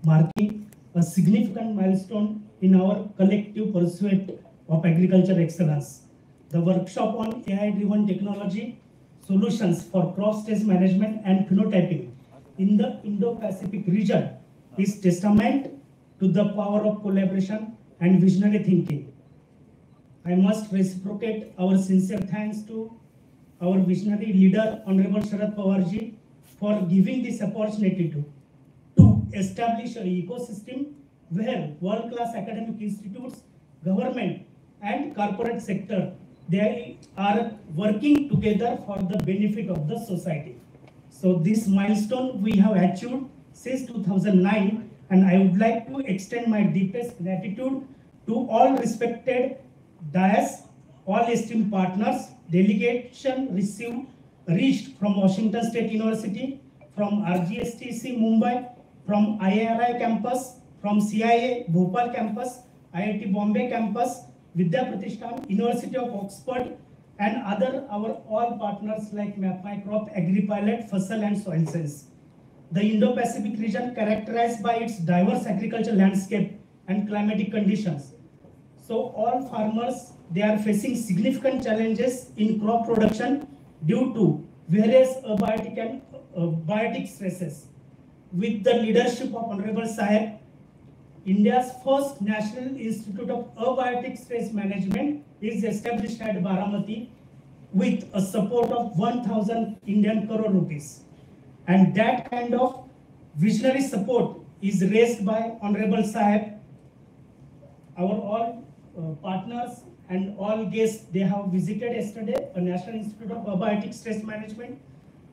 marking a significant milestone in our collective pursuit of agriculture excellence. The workshop on AI-driven technology solutions for crop stage management and phenotyping in the Indo-Pacific region is testament to the power of collaboration and visionary thinking. I must reciprocate our sincere thanks to our visionary leader, Honorable Sharad Pawarji, for giving this opportunity to establish an ecosystem where world-class academic institutes, government, and corporate sector, they are working together for the benefit of the society. So this milestone we have achieved since 2009, and I would like to extend my deepest gratitude to all respected dais, all esteemed partners. Delegation reached from Washington State University, from RGSTC Mumbai, from IIRI campus, from CIA Bhopal campus, IIT Bombay campus, Vidya Pratishthan, University of Oxford, and other our all partners like MapMyCrop, AgriPilot, Fasal and Soil Science. The Indo-Pacific region characterized by its diverse agricultural landscape and climatic conditions. So all farmers, they are facing significant challenges in crop production due to various abiotic and biotic stresses. With the leadership of Honorable Saheb, India's first National Institute of Abiotic Stress Management is established at Baramati with a support of 1,000 Indian crore rupees. And that kind of visionary support is raised by Honorable Saheb. Our all partners and all guests, they have visited yesterday a National Institute of Abiotic Stress Management,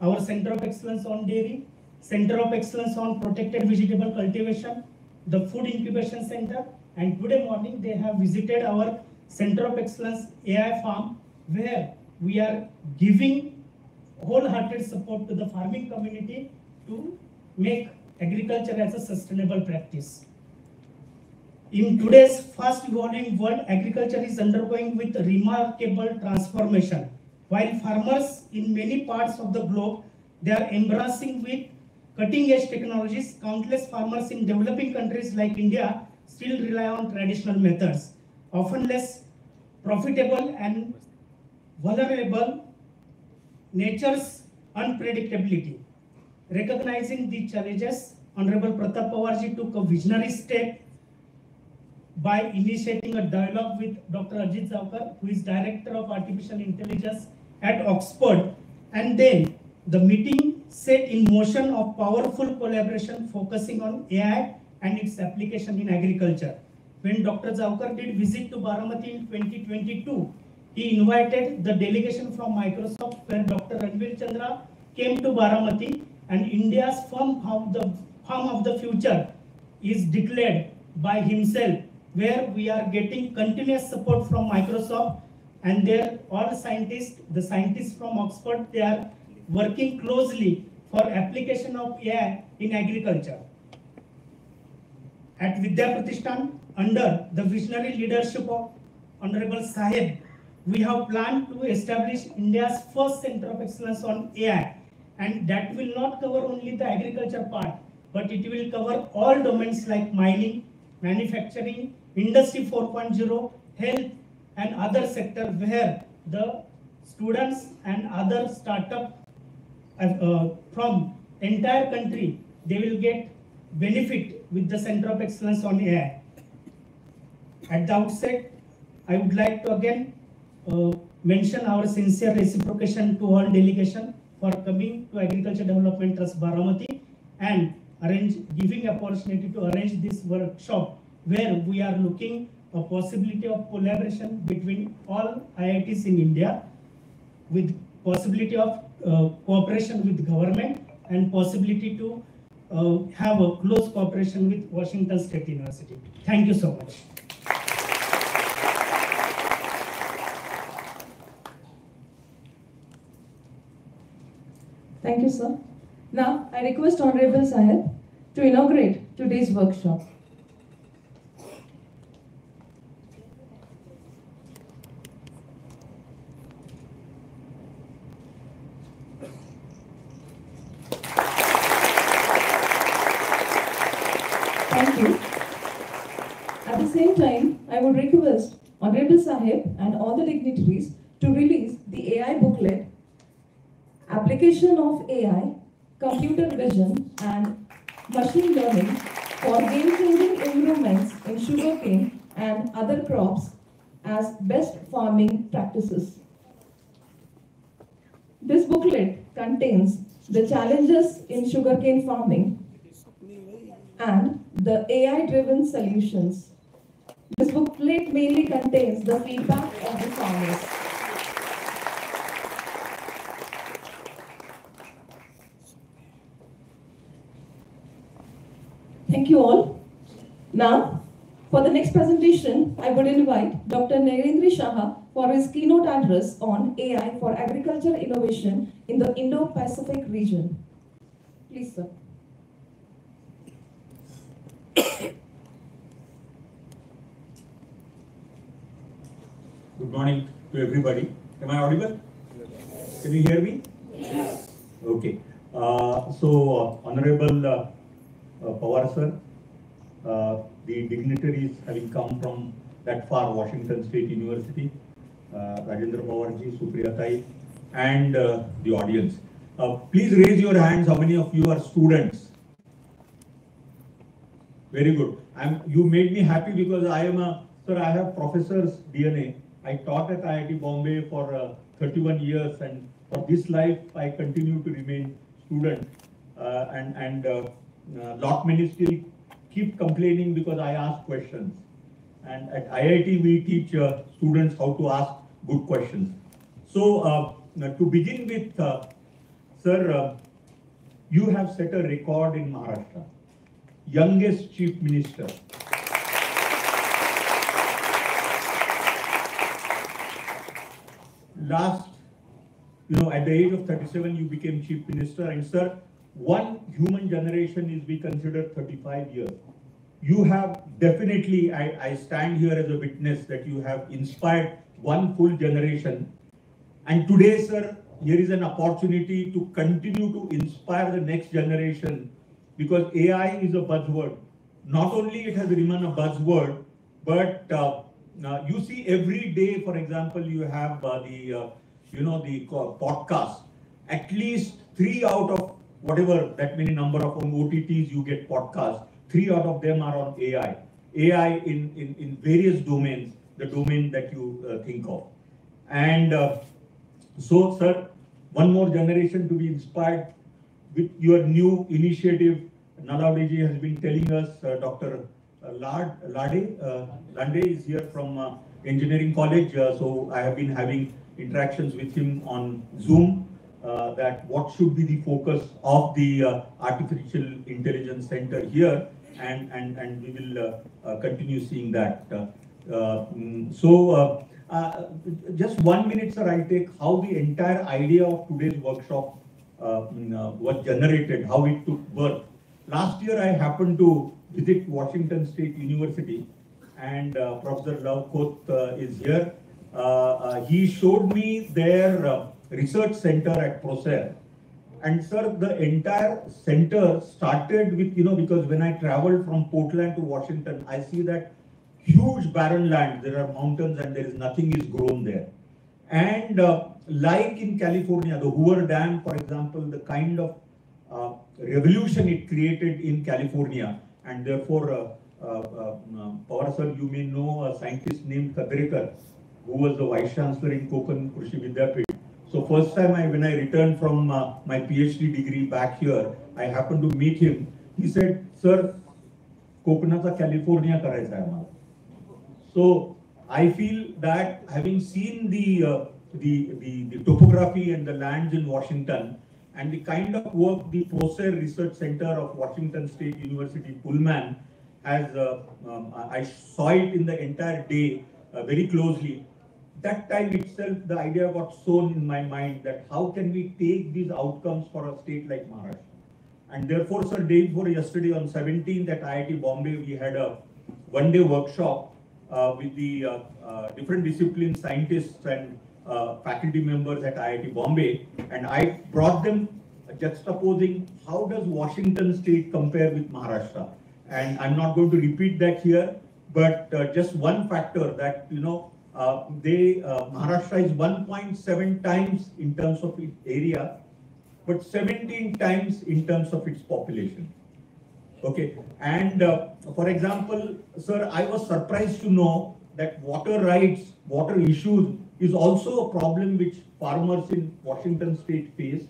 our Center of Excellence on Dairy, Center of Excellence on Protected Vegetable Cultivation, the Food Incubation Center, and today morning they have visited our Center of Excellence AI Farm, where we are giving wholehearted support to the farming community to make agriculture as a sustainable practice. In today's fast evolving world, agriculture is undergoing with remarkable transformation. While farmers in many parts of the globe, they are embracing with cutting-edge technologies, countless farmers in developing countries like India still rely on traditional methods, often less profitable and vulnerable nature's unpredictability. Recognizing these challenges, Honorable Pratap Pawarji took a visionary step by initiating a dialogue with Dr. Ajit Zavkar, who is Director of Artificial Intelligence at Oxford, and then the meeting set in motion of powerful collaboration focusing on AI and its application in agriculture. When Dr. Zavkar did visit to Baramati in 2022, he invited the delegation from Microsoft, where Dr. Ranveer Chandra came to Baramati, and India's farm of the future is declared by himself, where we are getting continuous support from Microsoft, and their all scientists, the scientists from Oxford, they are working closely for application of AI in agriculture. At Vidya Pratishthan, under the visionary leadership of Honorable Saheb, we have planned to establish India's first Center of Excellence on AI, and that will not cover only the agriculture part, but it will cover all domains like mining, manufacturing, Industry 4.0, health, and other sectors where the students and other startups from entire country, they will get benefit with the Center of Excellence on AI. At the outset, I would like to again mention our sincere reciprocation to all delegation for coming to Agriculture Development Trust Baramati and giving opportunity to arrange this workshop, where we are looking a possibility of collaboration between all IITs in India, with possibility of cooperation with government and possibility to have a close cooperation with Washington State University. Thank you so much. Thank you, sir. Now, I request Honorable Saheb to inaugurate today's workshop. Thank you. At the same time, I would request Honorable Sahib and all the dignitaries to release the AI booklet, Application of AI, Computer Vision and Machine Learning for Game-Changing Improvements in Sugarcane and Other Crops as Best Farming Practices. This booklet contains the challenges in sugarcane farming and the AI-driven solutions. This booklet mainly contains the feedback of the farmers. Thank you all. Now, for the next presentation, I would invite Dr. Narendra Shah for his keynote address on AI for agriculture innovation in the Indo-Pacific region. Please, sir. Good morning to everybody. Am I audible? Can you hear me? Yes. Okay. Honorable Pawar sir, the dignitaries having come from that far, Washington State University, Rajendra Pawarji, Supriya Tai, and the audience. Please raise your hands. How many of you are students? Very good. You made me happy because I have professor's DNA. I taught at IIT Bombay for 31 years, and for this life I continue to remain student. Lot many still keep complaining because I ask questions. And at IIT we teach students how to ask good questions. So to begin with, sir, you have set a record in Maharashtra. Youngest Chief Minister. Last, at the age of 37, you became Chief Minister, and sir, one human generation is we consider 35 years. You have definitely, I stand here as a witness that you have inspired one full generation. And today, sir, here is an opportunity to continue to inspire the next generation, because AI is a buzzword. Not only it has remained a buzzword, but you see every day, for example, you have the podcast. At least 3 out of whatever that many number of on OTTs you get podcasts, 3 out of them are on AI. AI in various domains, the domain that you think of. And so, sir, one more generation to be inspired with your new initiative. Nalawadiji has been telling us, Dr. Lande is here from Engineering College. So I have been having interactions with him on Zoom, that what should be the focus of the Artificial Intelligence Center here, and we will continue seeing that. Just 1 minute, sir, I'll take how the entire idea of today's workshop was generated, how it took birth. Last year, I happened to visit Washington State University, and Professor Love Khoth is here. He showed me their research center at Procer. And sir, the entire center started with, because when I traveled from Portland to Washington, I see that huge barren land. There are mountains and there is nothing is grown there. And like in California, the Hoover Dam, for example, the kind of revolution it created in California, and therefore, Pawar sir, you may know a scientist named Kadrekar, who was the Vice Chancellor in Konkan Krishi Vidyapith. So first time when I returned from my PhD degree back here, I happened to meet him. He said, "Sir, Kokanata California karaycha hai hamara." So I feel that having seen the topography and the lands in Washington, and the kind of work the Procer Research Center of Washington State University, Pullman, has, I saw it in the entire day very closely. That time itself, the idea got sown in my mind that how can we take these outcomes for a state like Maharashtra. And therefore, sir, day before yesterday on 17th at IIT Bombay, we had a one-day workshop with the different discipline scientists and faculty members at IIT Bombay, and I brought them juxtaposing how does Washington State compare with Maharashtra. and I'm not going to repeat that here, but just one factor that, Maharashtra is 1.7 times in terms of its area, but 17 times in terms of its population. Okay, and for example, sir, I was surprised to know that water rights, water issues is also a problem which farmers in Washington state face.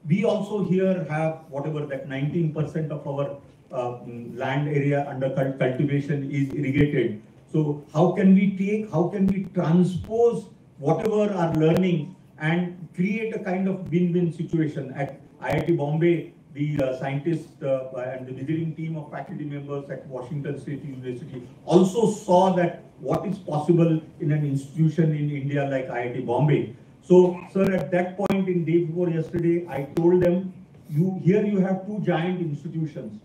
We also here have whatever that 19% of our land area under cultivation is irrigated. So how can we transpose whatever our learning and create a kind of win-win situation? At IIT Bombay, the scientists and the visiting team of faculty members at Washington State University also saw that what is possible in an institution in India like IIT Bombay. So, sir, at that point in day before yesterday, I told them, you have two giant institutions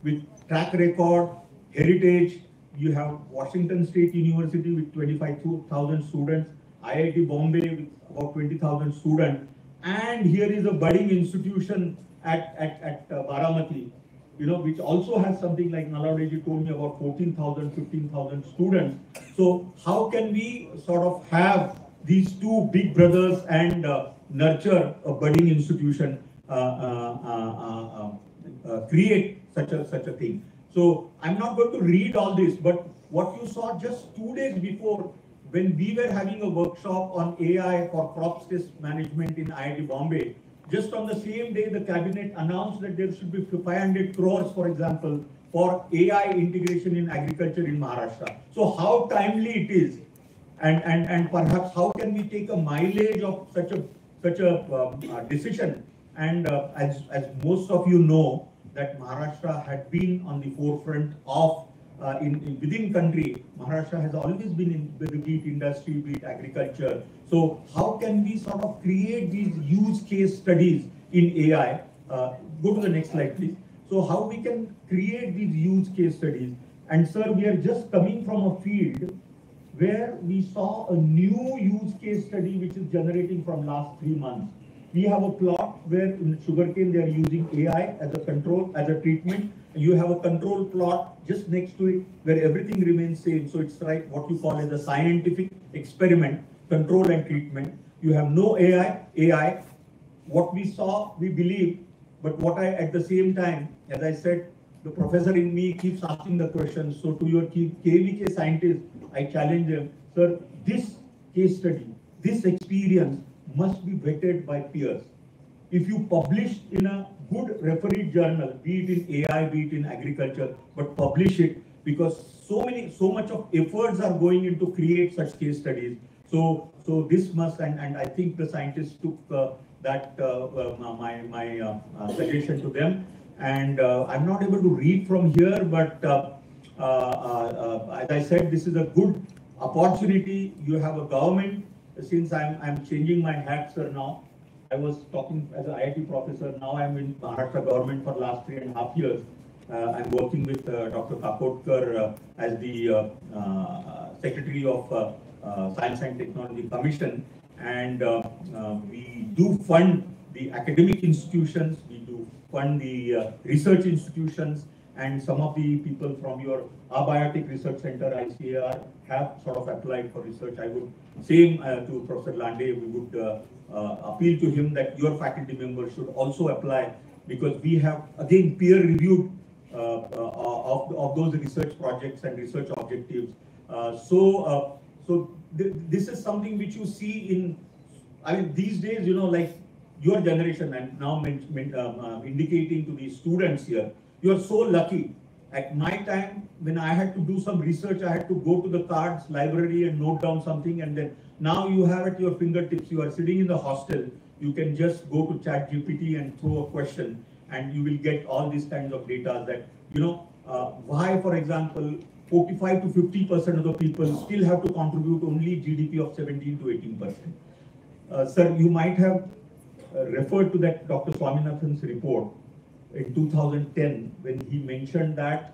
with track record, heritage. You have Washington State University with 25,000 students, IIT Bombay with about 20,000 students, and here is a budding institution at Baramati, which also has something like Naladeji told me about 14,000, 15,000 students. So how can we sort of have these two big brothers and nurture a budding institution, create such a thing? So I'm not going to read all this, but what you saw just 2 days before, when we were having a workshop on AI for crop stress management in IIT Bombay, just on the same day, the cabinet announced that there should be 500 crores, for example, for AI integration in agriculture in Maharashtra. So how timely it is, and perhaps how can we take a mileage of such a decision? And as most of you know, that Maharashtra had been on the forefront of within country. Maharashtra has always been in the wheat industry, be it agriculture. So how can we sort of create these use case studies in AI? Go to the next slide, please. So how we can create these use case studies? And sir, we are just coming from a field where we saw a new use case study which is generating from last 3 months. We have a plot where in sugarcane they are using AI as a control, as a treatment. You have a control plot just next to it where everything remains same. So it's like what you call as a scientific experiment, control and treatment. You have no AI. What we saw, we believe, but what I, at the same time, as I said, the professor in me keeps asking the question. So to your KVK scientists, I challenge them, sir, this case study, this experience must be vetted by peers. If you publish in a good refereed journal, be it in AI, be it in agriculture, but publish it, because so much of efforts are going into create such case studies. So this must, and I think the scientists took my suggestion to them. And I'm not able to read from here, but as I said, this is a good opportunity. You have a government. Since I'm changing my hat, sir, now. I was talking as an IIT professor. Now I'm in Maharashtra government for last 3.5 years. I'm working with Dr. Kakotkar as the Secretary of Science and Technology Commission. And we do fund the academic institutions. We do fund the research institutions. And some of the people from your Abiotic Research Center, ICAR, have sort of applied for research. I would say to Professor Lande, we would appeal to him that your faculty members should also apply, because we have, again, peer-reviewed of those research projects and research objectives. So this is something which you see in, I mean, these days, like your generation, and now indicating to the students here, you are so lucky. At my time, when I had to do some research, I had to go to the cards library and note down something, and then now you have at your fingertips. You are sitting in the hostel, you can just go to ChatGPT and throw a question, and you will get all these kinds of data that, why, for example, 45 to 50% of the people still have to contribute only GDP of 17 to 18%. Sir, you might have referred to that Dr. Swaminathan's report in 2010, when he mentioned that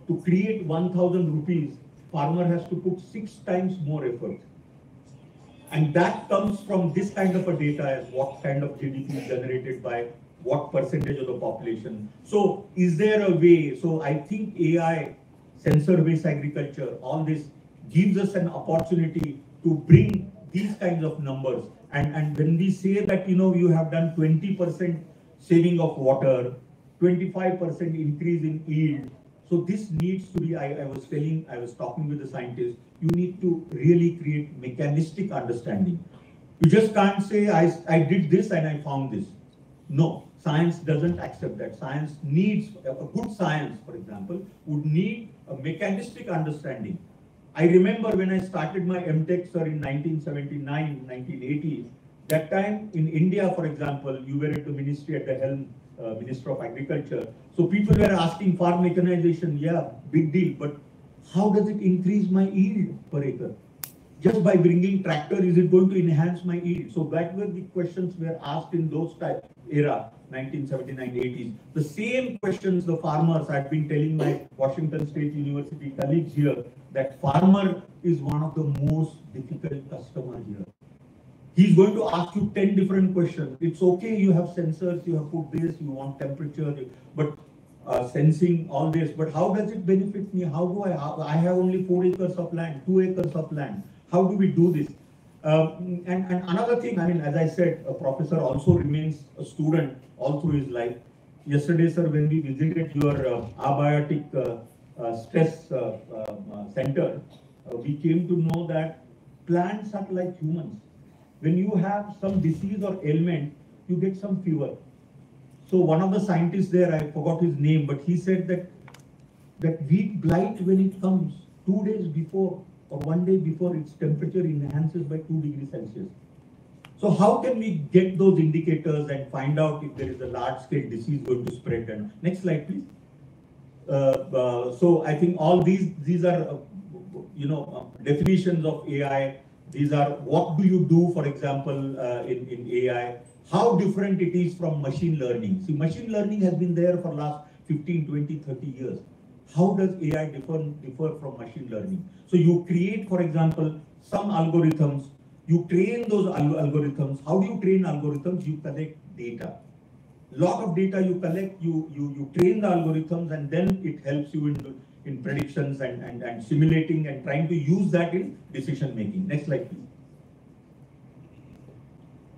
to create 1,000 rupees, farmer has to put 6 times more effort. And that comes from this kind of a data as what kind of GDP is generated by what percentage of the population. So is there a way? So I think AI, sensor-based agriculture, all this gives us an opportunity to bring these kinds of numbers. And when we say that, you have done 20% saving of water, 25% increase in yield. So this needs to be, I was talking with the scientists, you need to really create mechanistic understanding. You just can't say, I did this and I found this. No, science doesn't accept that. Science needs, a good science, for example, would need a mechanistic understanding. I remember when I started my MTech, sir, in 1979, 1980s, that time in India, for example, you were at the ministry at the helm, Minister of Agriculture. So people were asking farm mechanization, yeah, big deal, but how does it increase my yield per acre? Just by bringing tractor, is it going to enhance my yield? So that were the questions were asked in those type era, 1979, 80s. The same questions the farmers had been telling my Washington State University colleagues here, that farmer is one of the most difficult customers here. He's going to ask you 10 different questions. It's okay, you have sensors, you have put this, you want temperature, but sensing all this, but how does it benefit me? How do I have only 4 acres of land, 2 acres of land. How do we do this? And another thing, I mean, as I said, a professor also remains a student all through his life. Yesterday, sir, when we visited your abiotic stress center, we came to know that plants are like humans. When you have some disease or ailment, you get some fever. So one of the scientists there, I forgot his name, but he said that wheat blight, when it comes 2 days before or 1 day before, its temperature enhances by 2 degrees Celsius. So how can we get those indicators and find out if there is a large-scale disease going to spread? And next slide, please. So I think all these are, definitions of AI. These are what do you do, for example, in AI, how different it is from machine learning. See, machine learning has been there for last 15, 20, 30 years. How does AI differ from machine learning? So you create, for example, some algorithms, you train those algorithms. How do you train algorithms? You collect data. Lot of data you collect, you train the algorithms, and then it helps you in predictions and simulating and trying to use that in decision making. Next slide, please.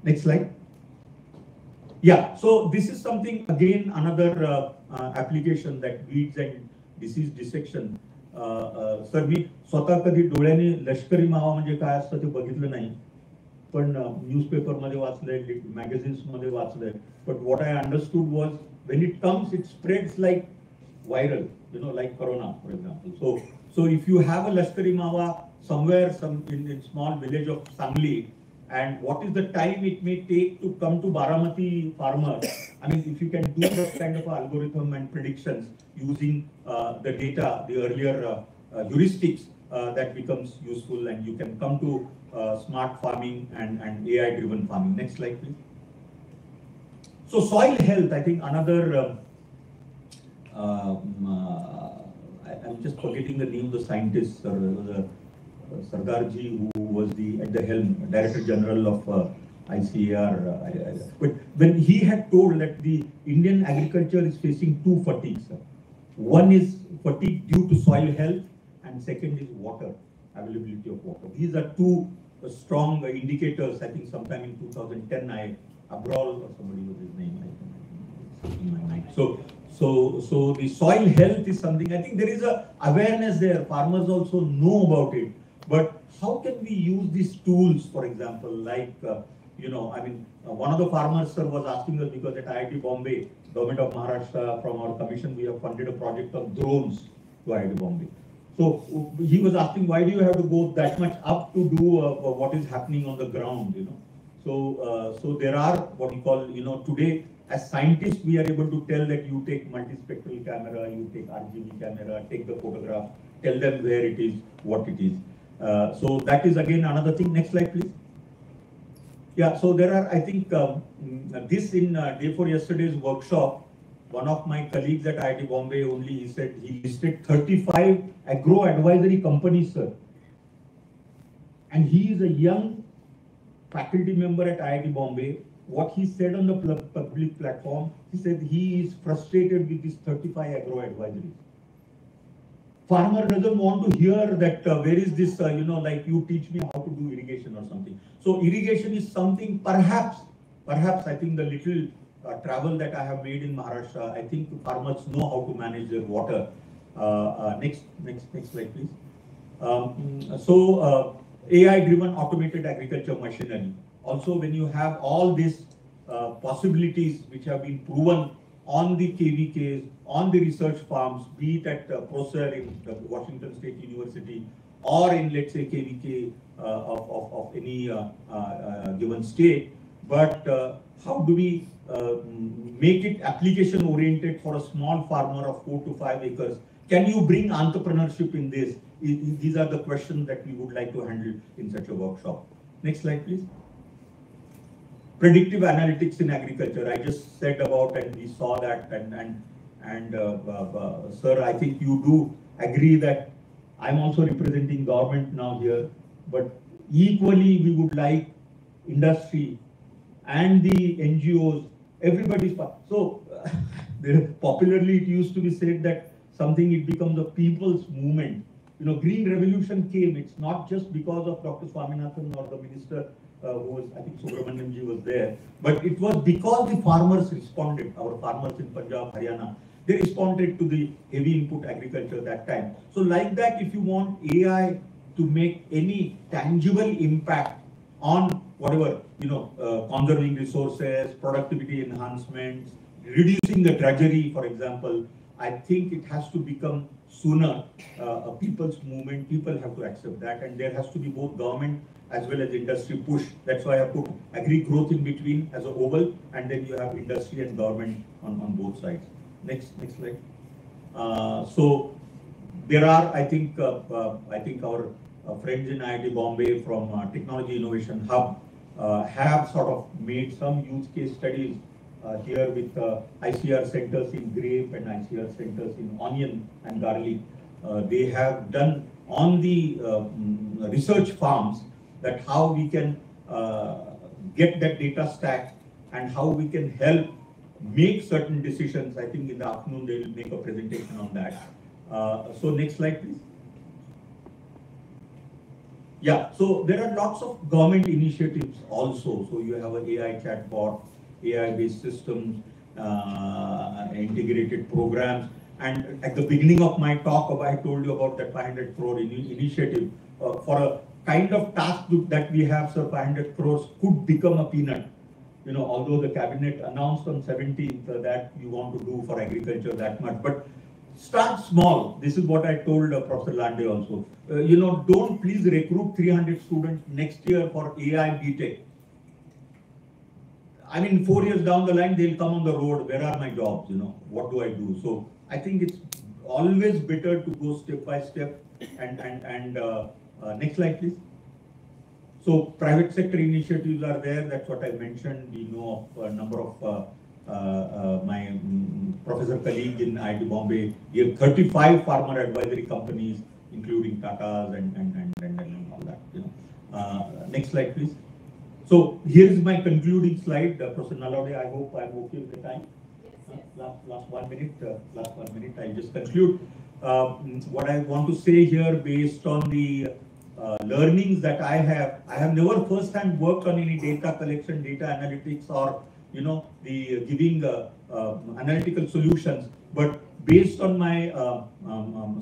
Next slide. Yeah, so this is something, again, another application, that weeds and disease dissection. Sir, मी स्वतः कधी डोळ्याने लष्करी मावा म्हणजे काय असतं ते बघितलं नाही, पण न्यूजपेपर मध्ये वाचलंय, मॅगझिन्स मध्ये वाचलंय. But what I understood was, when it comes, it spreads like viral, like corona, for example. So if you have a lashkari mawa somewhere, in small village of Sangli, and what is the time it may take to come to Baramati farmer? I mean, if you can do that kind of algorithm and predictions using the data, the earlier heuristics, that becomes useful, and you can come to smart farming and AI-driven farming. Next slide, please. So soil health, I think another, I'm just forgetting the name of the scientist, Sardarji, who was at the helm, Director General of ICAR. But when he had told that the Indian agriculture is facing 2 fatigues. One is fatigue due to soil health, and second is water, availability of water. These are 2 strong indicators. I think sometime in 2010, Abrol or somebody was his name, I think, in my mind. So the soil health is something, I think there is a awareness there. Farmers also know about it. But how can we use these tools, for example, like, one of the farmers, sir, was asking us, because at IIT Bombay, Government of Maharashtra, from our commission, we have funded a project of drones to IIT Bombay. So he was asking, why do you have to go that much up to do what is happening on the ground, So there are what we call, today, as scientists, we are able to tell that you take multispectral camera, you take RGB camera, take the photograph, tell them where it is, what it is. So that is again another thing. Next slide, please. Yeah, so there are, I think, this in day for yesterday's workshop, one of my colleagues at IIT Bombay he said he listed 35 agro advisory companies, sir. And he is a young faculty member at IIT Bombay. what he said on the public platform, he said he is frustrated with these 35 agro advisories. Farmer doesn't want to hear that where is this, like you teach me how to do irrigation or something. So irrigation is something perhaps I think the little travel that I have made in Maharashtra, I think farmers know how to manage their water. Next slide, please. AI-driven automated agriculture machinery. Also, when you have all these possibilities which have been proven on the KVKs, on the research farms, be it at Prosser in the Washington State University, or in, let's say, KVK of any given state. But how do we make it application oriented for a small farmer of 4 to 5 acres? Can you bring entrepreneurship in this? These are the questions that we would like to handle in such a workshop. Next slide, please. Predictive analytics in agriculture. I just said about, and we saw that, sir, I think you do agree that I'm also representing government now here, but equally we would like industry and the NGOs, everybody's part. So popularly it used to be said that something, it becomes a people's movement. Green Revolution came, it's not just because of Dr. Swaminathan or the minister who was, I think Subramaniamji was there, but it was because the farmers responded, our farmers in Punjab, Haryana, they responded to the heavy input agriculture that time. So like that, if you want AI to make any tangible impact on whatever, conserving resources, productivity enhancements, reducing the drudgery, for example, I think it has to become sooner a people's movement. People have to accept that, and there has to be both government as well as industry push. That's why I put agri growth in between as a oval, and then you have industry and government on both sides. Next slide. So there are, I think our friends in IIT Bombay from Technology Innovation Hub have sort of made some use case studies here with ICR centers in grape and ICR centers in onion and garlic. They have done on the research farms that how we can get that data stack and how we can help make certain decisions. I think in the afternoon they will make a presentation on that. So next slide, please. Yeah, so there are lots of government initiatives also. So you have an AI chatbot, AI-based systems, integrated programs. And at the beginning of my talk, I told you about that 500 crore initiative. For a kind of task that we have, sir, 500 crores could become a peanut. Although the cabinet announced on 17th that you want to do for agriculture that much. But start small. This is what I told Professor Lande also. Don't please recruit 300 students next year for AI BTech. I mean, 4 years down the line, they'll come on the road. Where are my jobs? What do I do? So I think it's always better to go step by step. And next slide, please. So private sector initiatives are there. That's what I mentioned. We know of a number of my professor colleague in IIT Bombay. We have 35 farmer advisory companies, including Tata's and all that. Next slide, please. So here is my concluding slide. Professor Nalawade, I hope I'm okay with the time. Last 1 minute. I'll just conclude. What I want to say here, based on the learnings that I have never first-hand worked on any data collection, data analytics, or the giving analytical solutions. But based on my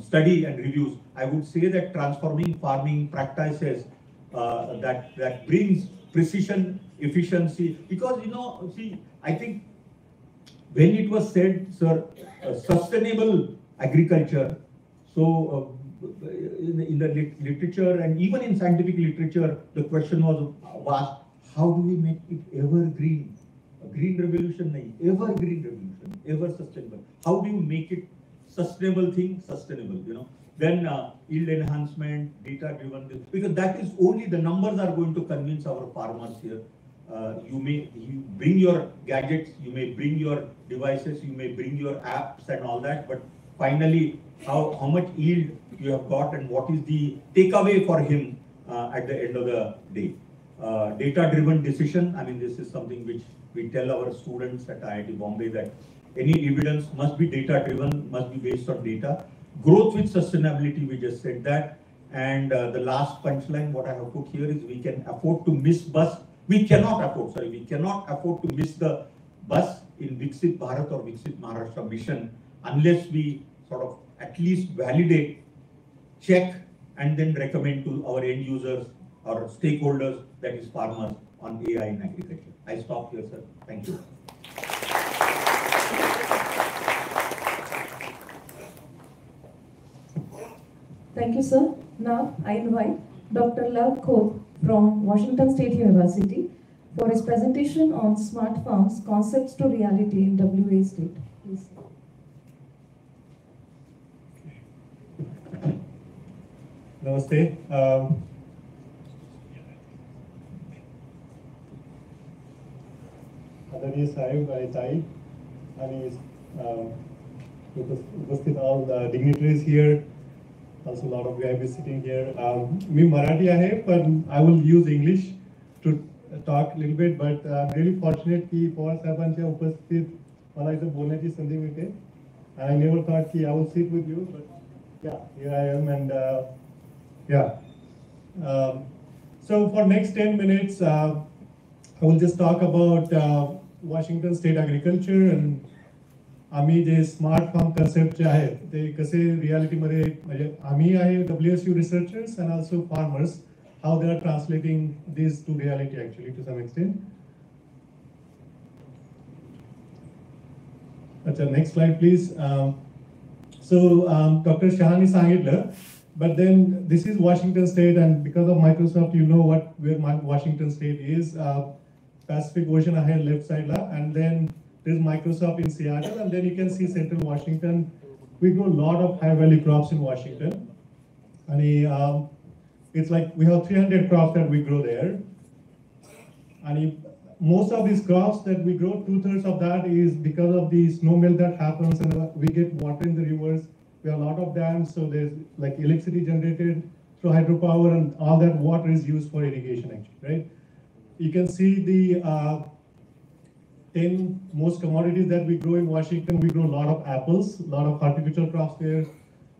study and reviews, I would say that transforming farming practices that brings precision, efficiency. Because see, I think when it was said, sir, sustainable agriculture. So in the literature and even in scientific literature, the question was asked: how do we make it evergreen? A green revolution, evergreen revolution, ever sustainable. How do you make it sustainable thing sustainable? Then yield enhancement, data-driven, because that is only the numbers are going to convince our farmers here. You bring your gadgets, you may bring your devices, you may bring your apps and all that, but finally, how much yield you have got and what is the takeaway for him at the end of the day. data-driven decision. I mean, this is something which we tell our students at IIT Bombay that any evidence must be data-driven, must be based on data. Growth with sustainability, we just said that. And the last punchline, what I have put here is we can afford to miss bus. We cannot afford to miss the bus in Viksit Bharat or Viksit Maharashtra mission unless we sort of at least validate, check, and then recommend to our end users or stakeholders, that is farmers, on AI in agriculture. I stop here, sir. Thank you. Thank you, sir. Now I invite Dr. Love Khoth from Washington State University for his presentation on smart farms, concepts to reality in WA state. Please. Namaste. आदरणीय साहेब आणि ताई आणि उपस्थित all the dignitaries here, also a lot of guys sitting here. मी मराठी आहे पण I will use English to talk a little bit, but I'm really fortunate की पवार साहेबांच्या उपस्थित मला इथे बोलण्याची संधी मिळते. And I never thought ki I will sit with you, but yeah, here I am, and yeah. So for next 10 minutes, I will just talk about Washington State agriculture and आम्ही जे smart farm concept जे आहेत ते कसे रियालिटीमध्ये म्हणजे आम्ही आहे WSU researchers and also farmers, how they are translating this to reality actually to some extent. अच्छा, next slide please. So Dr. Shahani सांगितलं, but then this is Washington State, and because of Microsoft, you know where Washington State is. Pacific Ocean ahead left side la, and then there's Microsoft in Seattle, and then you can see Central Washington. We grow a lot of high value crops in Washington, and it's like we have 300 crops that we grow there, and most of these crops that we grow, 2/3 of that is because of the snow melt that happens, and we get water in the rivers. We have a lot of dams, so there's like electricity generated through hydropower, and all that water is used for irrigation actually, right? You can see the 10 most commodities that we grow in Washington. We grow a lot of apples, a lot of horticultural crops there.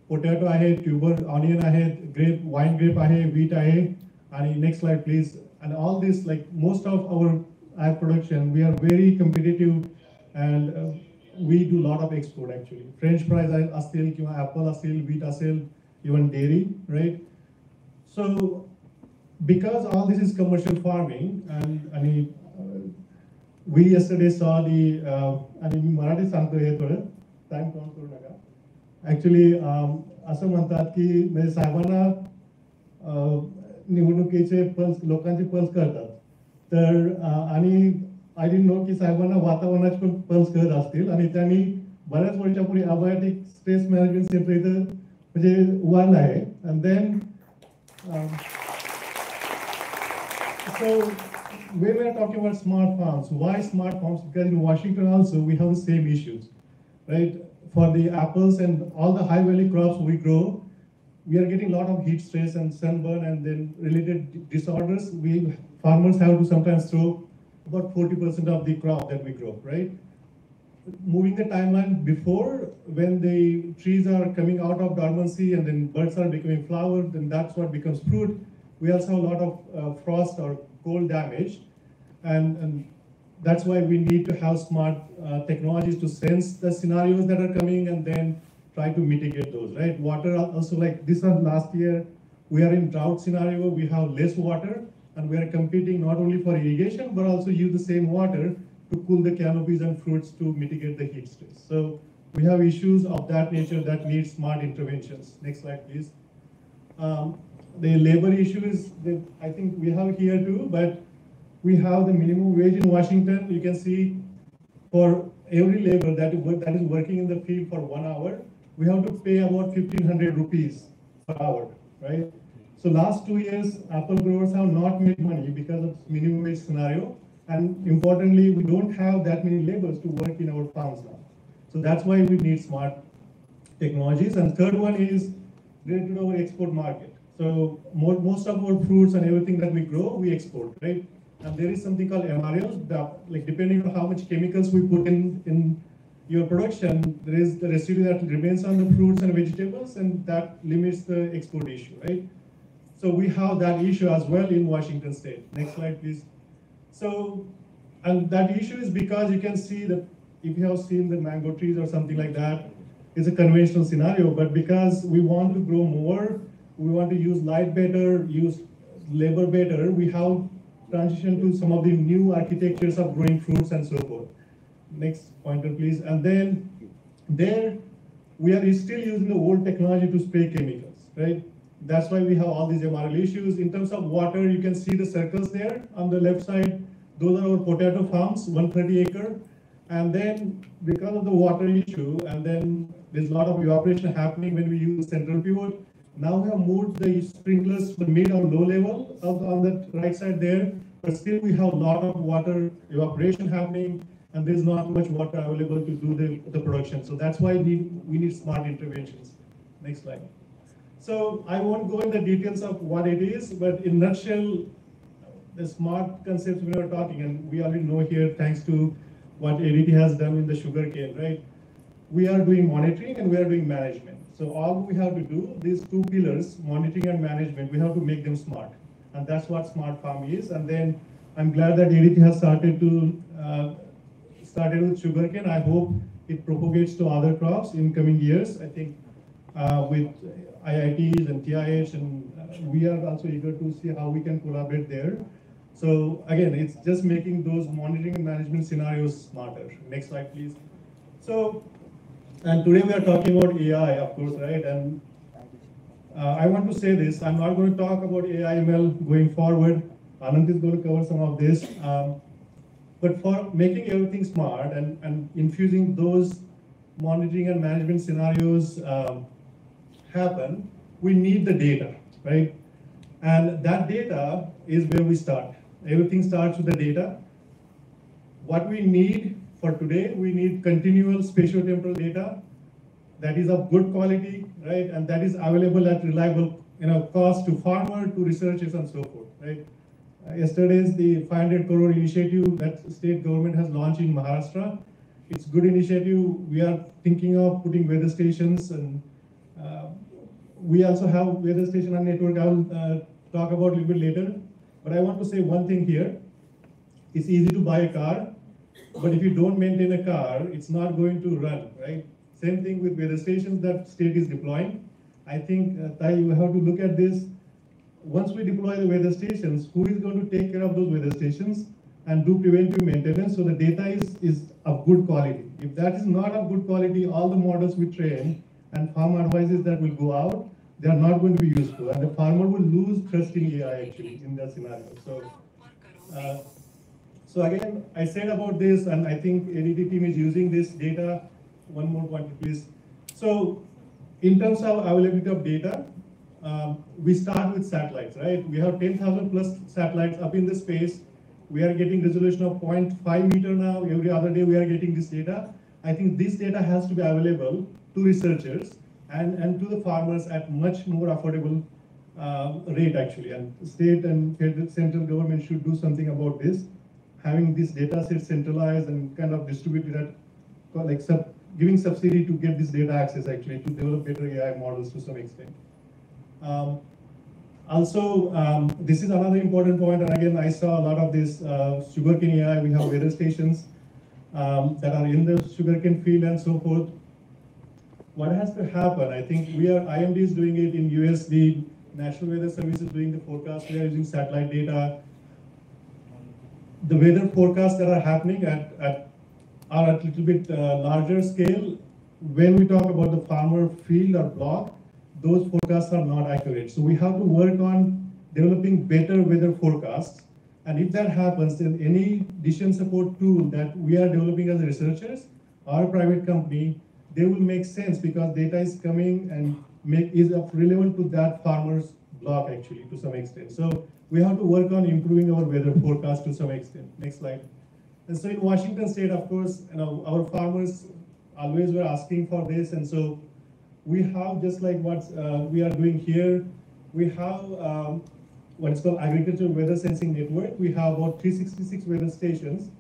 Potato ahead, tuber, onion ahead, grape, wine grape ahead, wheat ahead. And next slide please. And all this, like most of our ag production, we are very competitive, and we do a lot of export actually. French fries astil, apple astil, wheat astil, even dairy, right? So because all this is commercial farming, and we yesterday saw the आणि मी मराठी सांगतो हे थोडं time count करू नका. Actually असं म्हणतात की म्हणजे साहेबांना निवडणुकीचे पल्स, लोकांचे पल्स कळतात, तर आणि आय डिडंट नो की साहेबांना वातावरणाचे पण पल्स कळत असतील, आणि त्यांनी बऱ्याच वर्षापूर्वी अबायोटिक स्ट्रेस मॅनेजमेंट सेंटर इथं म्हणजे उभारलं आहे. And then so when we are talking about smart farms, why smart farms? Because in Washington also we have the same issues, right? For the apples and all the high value crops we grow, we are getting a lot of heat stress and sunburn and then related disorders. We farmers have to sometimes throw about 40% of the crop that we grow, right? Moving the timeline before, when the trees are coming out of dormancy and then birds are becoming flowers, then that's what becomes fruit. We also have a lot of frost or cold damage, and that's why we need to have smart technologies to sense the scenarios that are coming and then try to mitigate those, right? Water also, like this one last year, we are in drought scenario, we have less water, and we are competing not only for irrigation, but also use the same water to cool the canopies and fruits to mitigate the heat stress. So we have issues of that nature that need smart interventions. Next slide, please. The labor issue is, I think we have here too, but we have the minimum wage in Washington. You can see for every labor that is working in the field for 1 hour, we have to pay about 1,500 rupees per hour, right? So last 2 years, apple growers have not made money because of minimum wage scenario. And importantly, we don't have that many laborers to work in our farms now. So that's why we need smart technologies. And third one is related to our export market. So most of our fruits and everything that we grow, we export, right? And there is something called MRLs, that, like depending on how much chemicals we put in your production, there is the residue that remains on the fruits and vegetables, and that limits the export issue, right? So we have that issue as well in Washington State. Next slide, please. So, and that issue is because you can see that if you have seen the mango trees or something like that, it's a conventional scenario, but because we want to grow more, we want to use light better, use labor better, we have transitioned to some of the new architectures of growing fruits and so forth. Next pointer, please. And then there, we are still using the old technology to spray chemicals, right? That's why we have all these MRL issues. In terms of water, you can see the circles there on the left side. Those are our potato farms, 130 acre. And then because of the water issue, and then there's a lot of evaporation happening when we use central pivot. Now we have moved the sprinklers to the mid or low level on the right side there, but still we have a lot of water evaporation happening, and there's not much water available to do the production. So that's why we need smart interventions. Next slide. So I won't go in the details of what it is, but in a nutshell, the smart concepts we are talking, and we already know here, thanks to what ADT has done in the sugarcane, right? We are doing monitoring and we are doing management. So all we have to do, these two pillars, monitoring and management, we have to make them smart. And that's what Smart Farm is. And then I'm glad that ADT has started with sugarcane. I hope it propagates to other crops in coming years. I think with IITs and TIH, and we are also eager to see how we can collaborate there. So again, it's just making those monitoring and management scenarios smarter. Next slide, please. So, and today we are talking about AI, of course, right? And I want to say this, I'm not going to talk about AI ML going forward. Anand is going to cover some of this. But for making everything smart and infusing those monitoring and management scenarios happen, we need the data, right? And that data is where we start. Everything starts with the data. What we need for today, we need continual spatiotemporal data that is of good quality, right? And that is available at reliable cost to farmer, to researchers, and so forth, right? Yesterday's the 500 crore initiative that state government has launched in Maharashtra. It's good initiative. We are thinking of putting weather stations, and we also have weather station on network. I will talk about a little bit later. But I want to say one thing here. It's easy to buy a car, but if you don't maintain a car, it's not going to run, right? Same thing with weather stations that state is deploying. I think, Tai, you have to look at this. Once we deploy the weather stations, who is going to take care of those weather stations and do preventive maintenance so the data is of good quality? If that is not of good quality, all the models we train and farm advices that will go out, they are not going to be useful, and the farmer will lose trust in AI actually in that scenario. So again, I said about this, and I think ADT team is using this data. One more point, please. So in terms of availability of data, we start with satellites, right? We have 10,000 plus satellites up in the space. We are getting resolution of 0.5 meter now. Every other day we are getting this data. I think this data has to be available to researchers and to the farmers at much more affordable rate actually. And state and federal, central government should do something about this, having this data set centralized and kind of distributed at like giving subsidy to get this data access actually to develop better AI models to some extent. This is another important point, and again, I saw a lot of this sugarcane AI. We have weather stations that are in the sugarcane field and so forth. What has to happen? I think IMD is doing it in US, the National Weather Service is doing the forecast. We are using satellite data. The weather forecasts that are happening are at a little bit larger scale. When we talk about the farmer field or block, those forecasts are not accurate. So we have to work on developing better weather forecasts. And if that happens, then any decision support tool that we are developing as researchers or a private company, they will make sense because data is coming and is relevant to that farmer's block actually to some extent. So we have to work on improving our weather forecast to some extent. Next slide. And so in Washington State, of course, our farmers always were asking for this, and so we have, just like what we are doing here, we have what is called agricultural weather sensing network. We have about 366 weather stations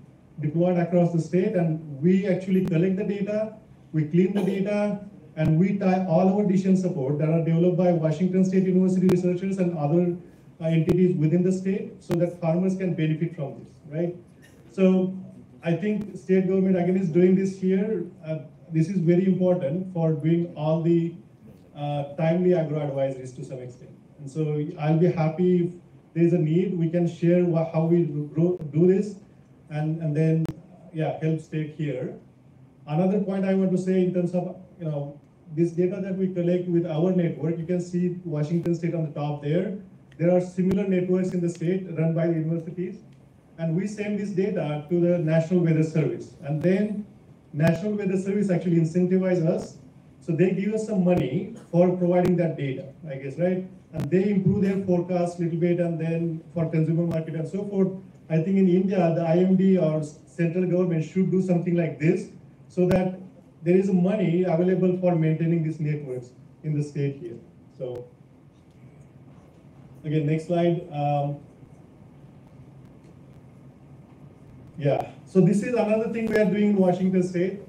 deployed across the state, and we actually collect the data, we clean the data, and we tie all our decision support that are developed by Washington State University researchers and other entities within the state so that farmers can benefit from this, right? So I think state government again is doing this here. This is very important for doing all the timely agro advisories to some extent. And so I'll be happy if there's a need, we can share how we do this and then help state here. Another point I want to say in terms of this data that we collect with our network, you can see Washington State on the top there. There are similar networks in the state run by the universities, and we send this data to the National Weather Service. And then National Weather Service actually incentivize us. So they give us some money for providing that data, I guess, right? And they improve their forecast a little bit, and then for consumer market and so forth. I think in India, the IMD or central government should do something like this so that there is money available for maintaining these networks in the state here. So again, next slide. So this is another thing we are doing in Washington State.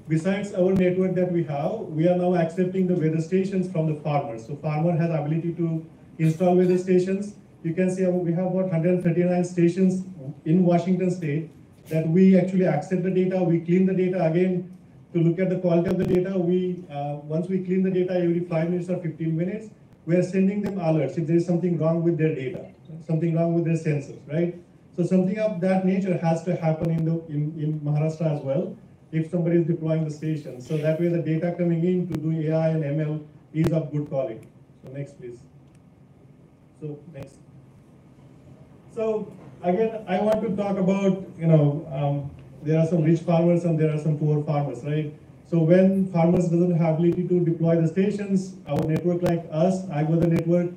Besides our network that we have, we are now accepting the weather stations from the farmers. So farmer has ability to install weather stations. You can see we have about 139 stations in Washington State that we actually accept the data, we clean the data again to look at the quality of the data. We once we clean the data every 5 minutes or 15 minutes, we are sending them alerts if there is something wrong with their data, something wrong with their sensors, right? So something of that nature has to happen in Maharashtra as well if somebody is deploying the station. So that way the data coming in to do AI and ML is of good quality. So next, please. So next. So again, I want to talk about, there are some rich farmers and there are some poor farmers, right? So when farmers doesn't have ability to deploy the stations, our network like us, AgWeather network,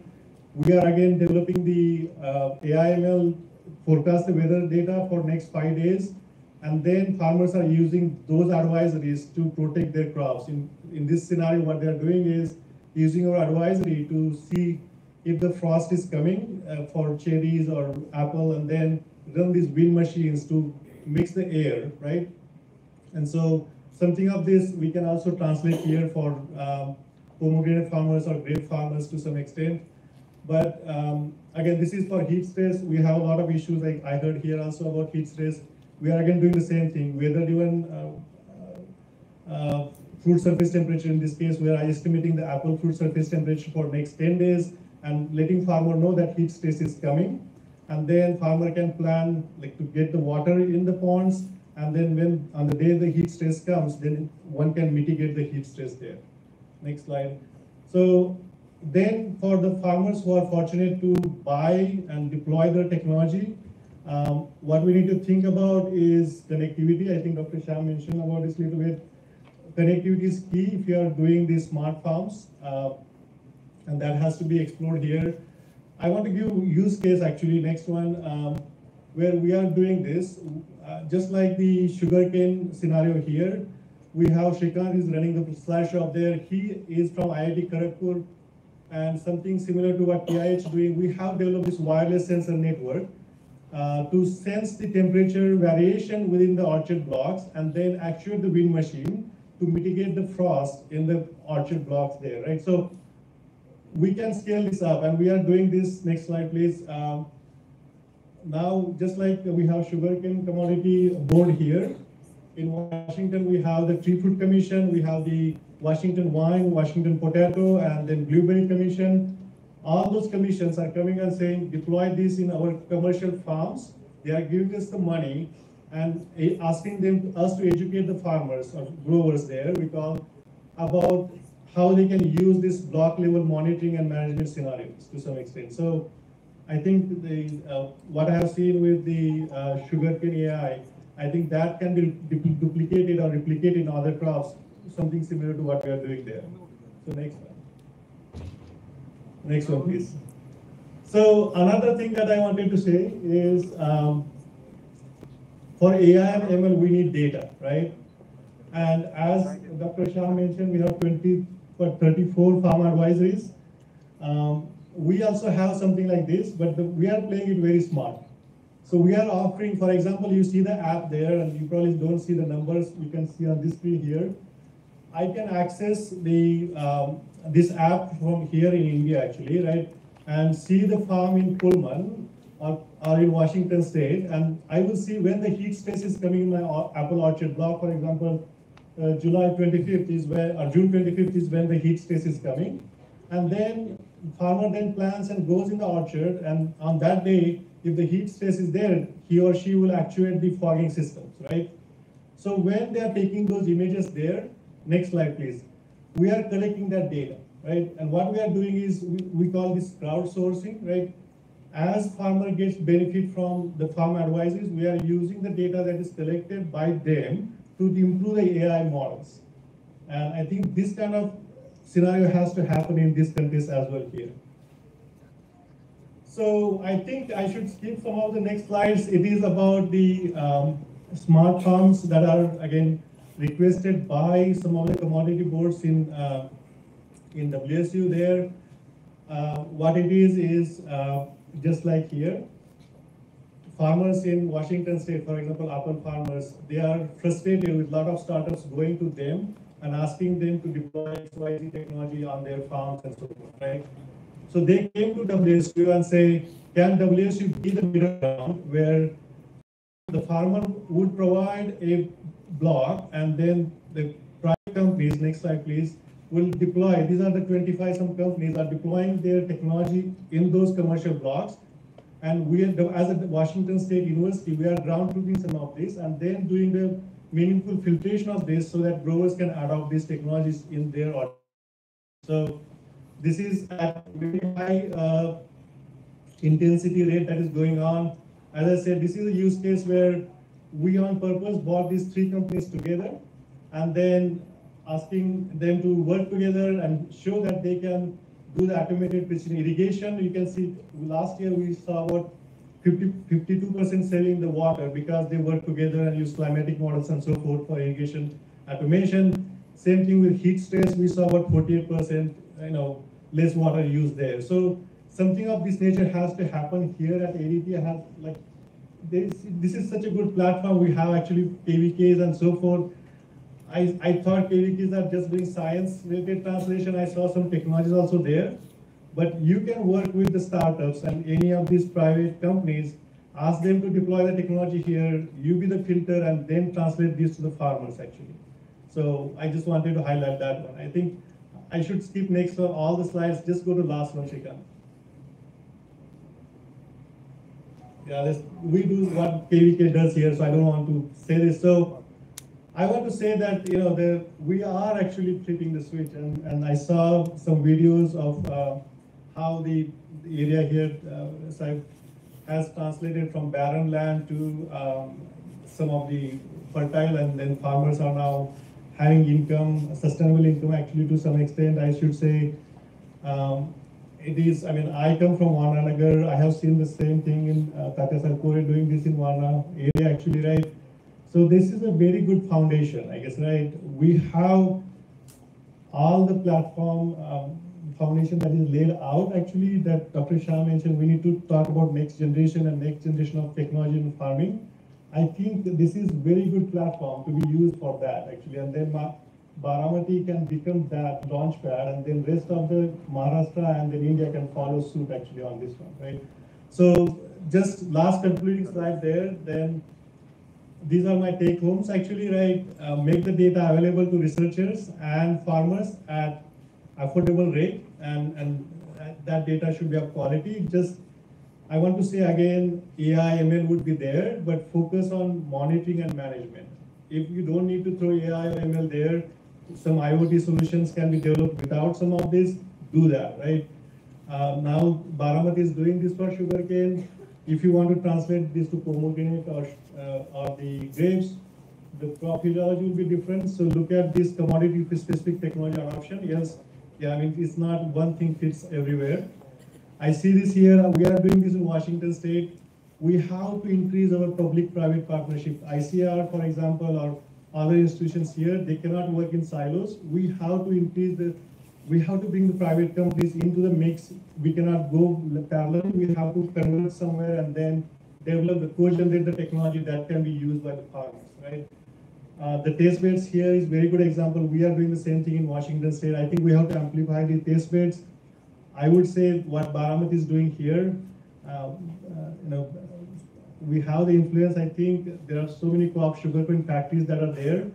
we are again developing the AI ML forecast the weather data for next 5 days. And then farmers are using those advisories to protect their crops. In this scenario, what they're doing is using our advisory to see if the frost is coming for cherries or apple, and then run these wind machines to mix the air, right? And so something of this we can also translate here for pomegranate farmers or grape farmers to some extent. But again, this is for heat stress. We have a lot of issues, like I heard here also about heat stress. We are again doing the same thing, weather-driven fruit surface temperature. In this case, we are estimating the apple fruit surface temperature for next 10 days and letting farmer know that heat stress is coming. And then farmer can plan like to get the water in the ponds. And then when on the day the heat stress comes, then one can mitigate the heat stress there. Next slide. So then for the farmers who are fortunate to buy and deploy the technology, what we need to think about is connectivity. I think Dr. Shah mentioned about this a little bit. Connectivity is key if you are doing these smart farms, and that has to be explored here. I want to give use case actually, next one, where we are doing this, just like the sugarcane scenario here. We have Shrikant is running the slideshow there. He is from IIT Kharagpur, and something similar to what TIH is doing. We have developed this wireless sensor network to sense the temperature variation within the orchard blocks and then actuate the wind machine to mitigate the frost in the orchard blocks there, right? So we can scale this up, and we are doing this. Next slide, please. Now, just like we have sugarcane commodity board here, in Washington, we have the Tree Fruit Commission, we have the Washington Wine, Washington Potato, and then Blueberry Commission. All those commissions are coming and saying, deploy this in our commercial farms. They are giving us the money and asking us to educate the farmers or growers there, we call, about how they can use this block level monitoring and management scenarios to some extent. So I think what I have seen with the sugarcane AI, I think that can be duplicated or replicated in other crops, something similar to what we are doing there. So next one. Next one, please. So another thing that I wanted to say is for AI and ML, we need data, right? And as Dr. Shah mentioned, we have 34 farm advisories. we also have something like this, but we are playing it very smart. So we are offering, for example, you see the app there, and you probably don't see the numbers. You can see on this screen here. I can access the this app from here in India, actually, right, and see the farm in Pullman or in Washington State, and I will see when the heat stress is coming in my apple orchard block, for example. July 25th is where, or June 25th is when the heat stress is coming, and then farmer then plants and goes in the orchard, and on that day, if the heat stress is there, he or she will actuate the fogging systems, right? So when they are taking those images there, next slide please, we are collecting that data, right? And what we are doing is, we call this crowdsourcing, right? As farmer gets benefit from the farm advices, we are using the data that is collected by them to improve the AI models. And I think this kind of scenario has to happen in this context as well here. So I think I should skip some of the next slides. It is about the smart farms that are again requested by some of the commodity boards in WSU there. What it is just like here. Farmers in Washington State, for example, apple farmers, they are frustrated with a lot of startups going to them and asking them to deploy XYZ technology on their farms and so forth, right? So they came to WSU and say, can WSU be the middle ground where the farmer would provide a block and then the private companies, next slide please, will deploy, these are the 25 some companies are deploying their technology in those commercial blocks. And we are, as a Washington State University, we are ground truthing some of this and then doing the meaningful filtration of this so that growers can adopt these technologies in their order. So this is at very high intensity rate that is going on. As I said, this is a use case where we on purpose brought these three companies together and then asking them to work together and show that they can do the automated precision irrigation. You can see last year we saw about 52% saving the water because they work together and use climatic models and so forth for irrigation automation. Same thing with heat stress, we saw about 48% less water used there. So something of this nature has to happen here at ADT. This is such a good platform. We have actually KVKs and so forth. I thought KVKs are just doing science-related translation. I saw some technologies also there. But you can work with the startups and any of these private companies, ask them to deploy the technology here, you be the filter, and then translate this to the farmers, actually. So I just wanted to highlight that one. I think I should skip next for all the slides. Just go to last one, Shrikant. Yeah, we do what KVK does here, so I don't want to say this. So I want to say that we are actually flipping the switch, and I saw some videos of how the area here has translated from barren land to some of the fertile, and then farmers are now having income, sustainable income actually to some extent, I should say. It is, I come from Varnanagar. I have seen the same thing in Tatya Sarkore doing this in Varna area actually, right? So this is a very good foundation, I guess, right? We have all the platform foundation that is laid out actually that Dr. Shah mentioned. We need to talk about next generation and next generation of technology in farming. I think this is very good platform to be used for that actually. And then Baramati can become that launch pad, and then rest of the Maharashtra and then India can follow suit actually on this one, right? So just last concluding slide there, then these are my take homes actually, right? Make the data available to researchers and farmers at affordable rate, and that data should be of quality. Just, I want to say again, AI, ML would be there, but focus on monitoring and management. If you don't need to throw AI or ML there, some IoT solutions can be developed without some of this, do that, right? Now, Baramati is doing this for sugarcane. If you want to translate this to pomegranate or the grapes, the crop physiology will be different. So look at this commodity-specific technology adoption. Yes, yeah, it's not one thing fits everywhere. I see this here. We are doing this in Washington State. We have to increase our public-private partnership. ICR, for example, or other institutions here, they cannot work in silos. We have to increase the we have to bring the private companies into the mix. We cannot go parallel. We have to convert somewhere and then develop the co-generate the technology that can be used by the farmers, right? The test beds here is very good example. We are doing the same thing in Washington State. I think we have to amplify the test beds. I would say what Baramati is doing here, we have the influence. I think there are so many co-op sugarcane factories that are there.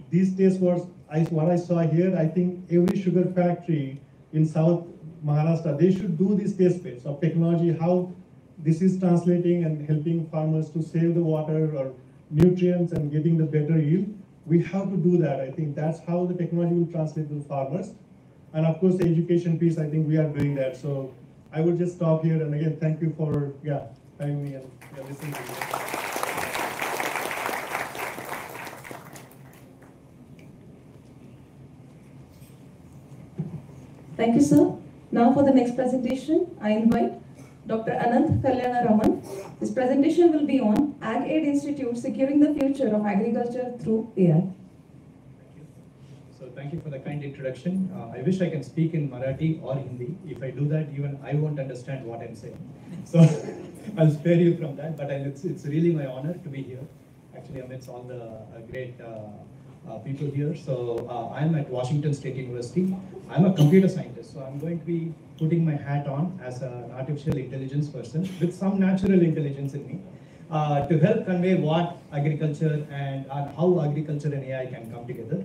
These test beds, what I saw here, I think every sugar factory in South Maharashtra, they should do these test beds of technology, how this is translating and helping farmers to save the water or nutrients and getting the better yield. We have to do that. I think that's how the technology will translate to the farmers. And of course, the education piece, I think we are doing that. So I will just stop here. And again, thank you for having me and listening to me. Thank you, sir. Now for the next presentation, I invite Dr. Anant Kalyana Raman. This presentation will be on AgAid Institute Securing the Future of Agriculture Through AI. Thank you. So thank you for the kind introduction. I wish I can speak in Marathi or Hindi. If I do that, even I won't understand what I'm saying. So I'll spare you from that, but it's really my honor to be here, actually amidst all the great people here. So I'm at Washington State University. I'm a computer scientist, so I'm going to be putting my hat on as an artificial intelligence person with some natural intelligence in me to help convey what agriculture and how agriculture and AI can come together.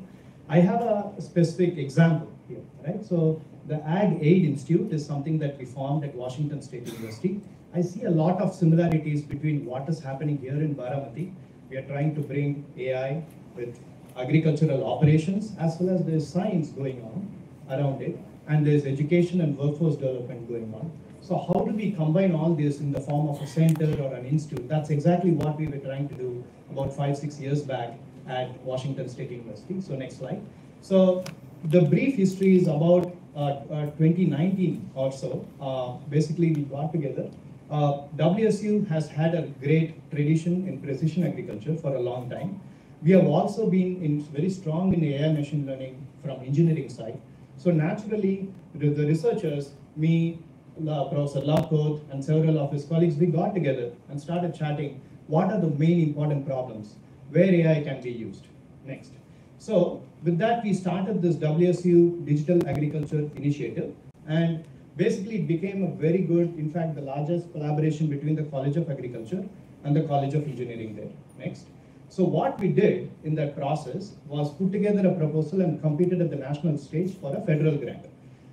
I have a specific example here, right? So the AgAid Institute is something that we formed at Washington State University. I see a lot of similarities between what is happening here in Baramati. We are trying to bring AI with agricultural operations, as well as there's science going on around it, and there's education and workforce development going on. So how do we combine all this in the form of a center or an institute? That's exactly what we were trying to do about 5-6 years back at Washington State University. So next slide. So the brief history is about 2019 or so. Basically, we got together. WSU has had a great tradition in precision agriculture for a long time. We have also been very strong in AI machine learning from engineering side. So naturally, the researchers, me, Professor Lavkoth, and several of his colleagues, we got together and started chatting what are the main important problems where AI can be used. Next. So with that, we started this WSU Digital Agriculture Initiative, and basically it became a very good, in fact, the largest collaboration between the College of Agriculture and the College of Engineering there. Next. So what we did in that process was put together a proposal and competed at the national stage for a federal grant.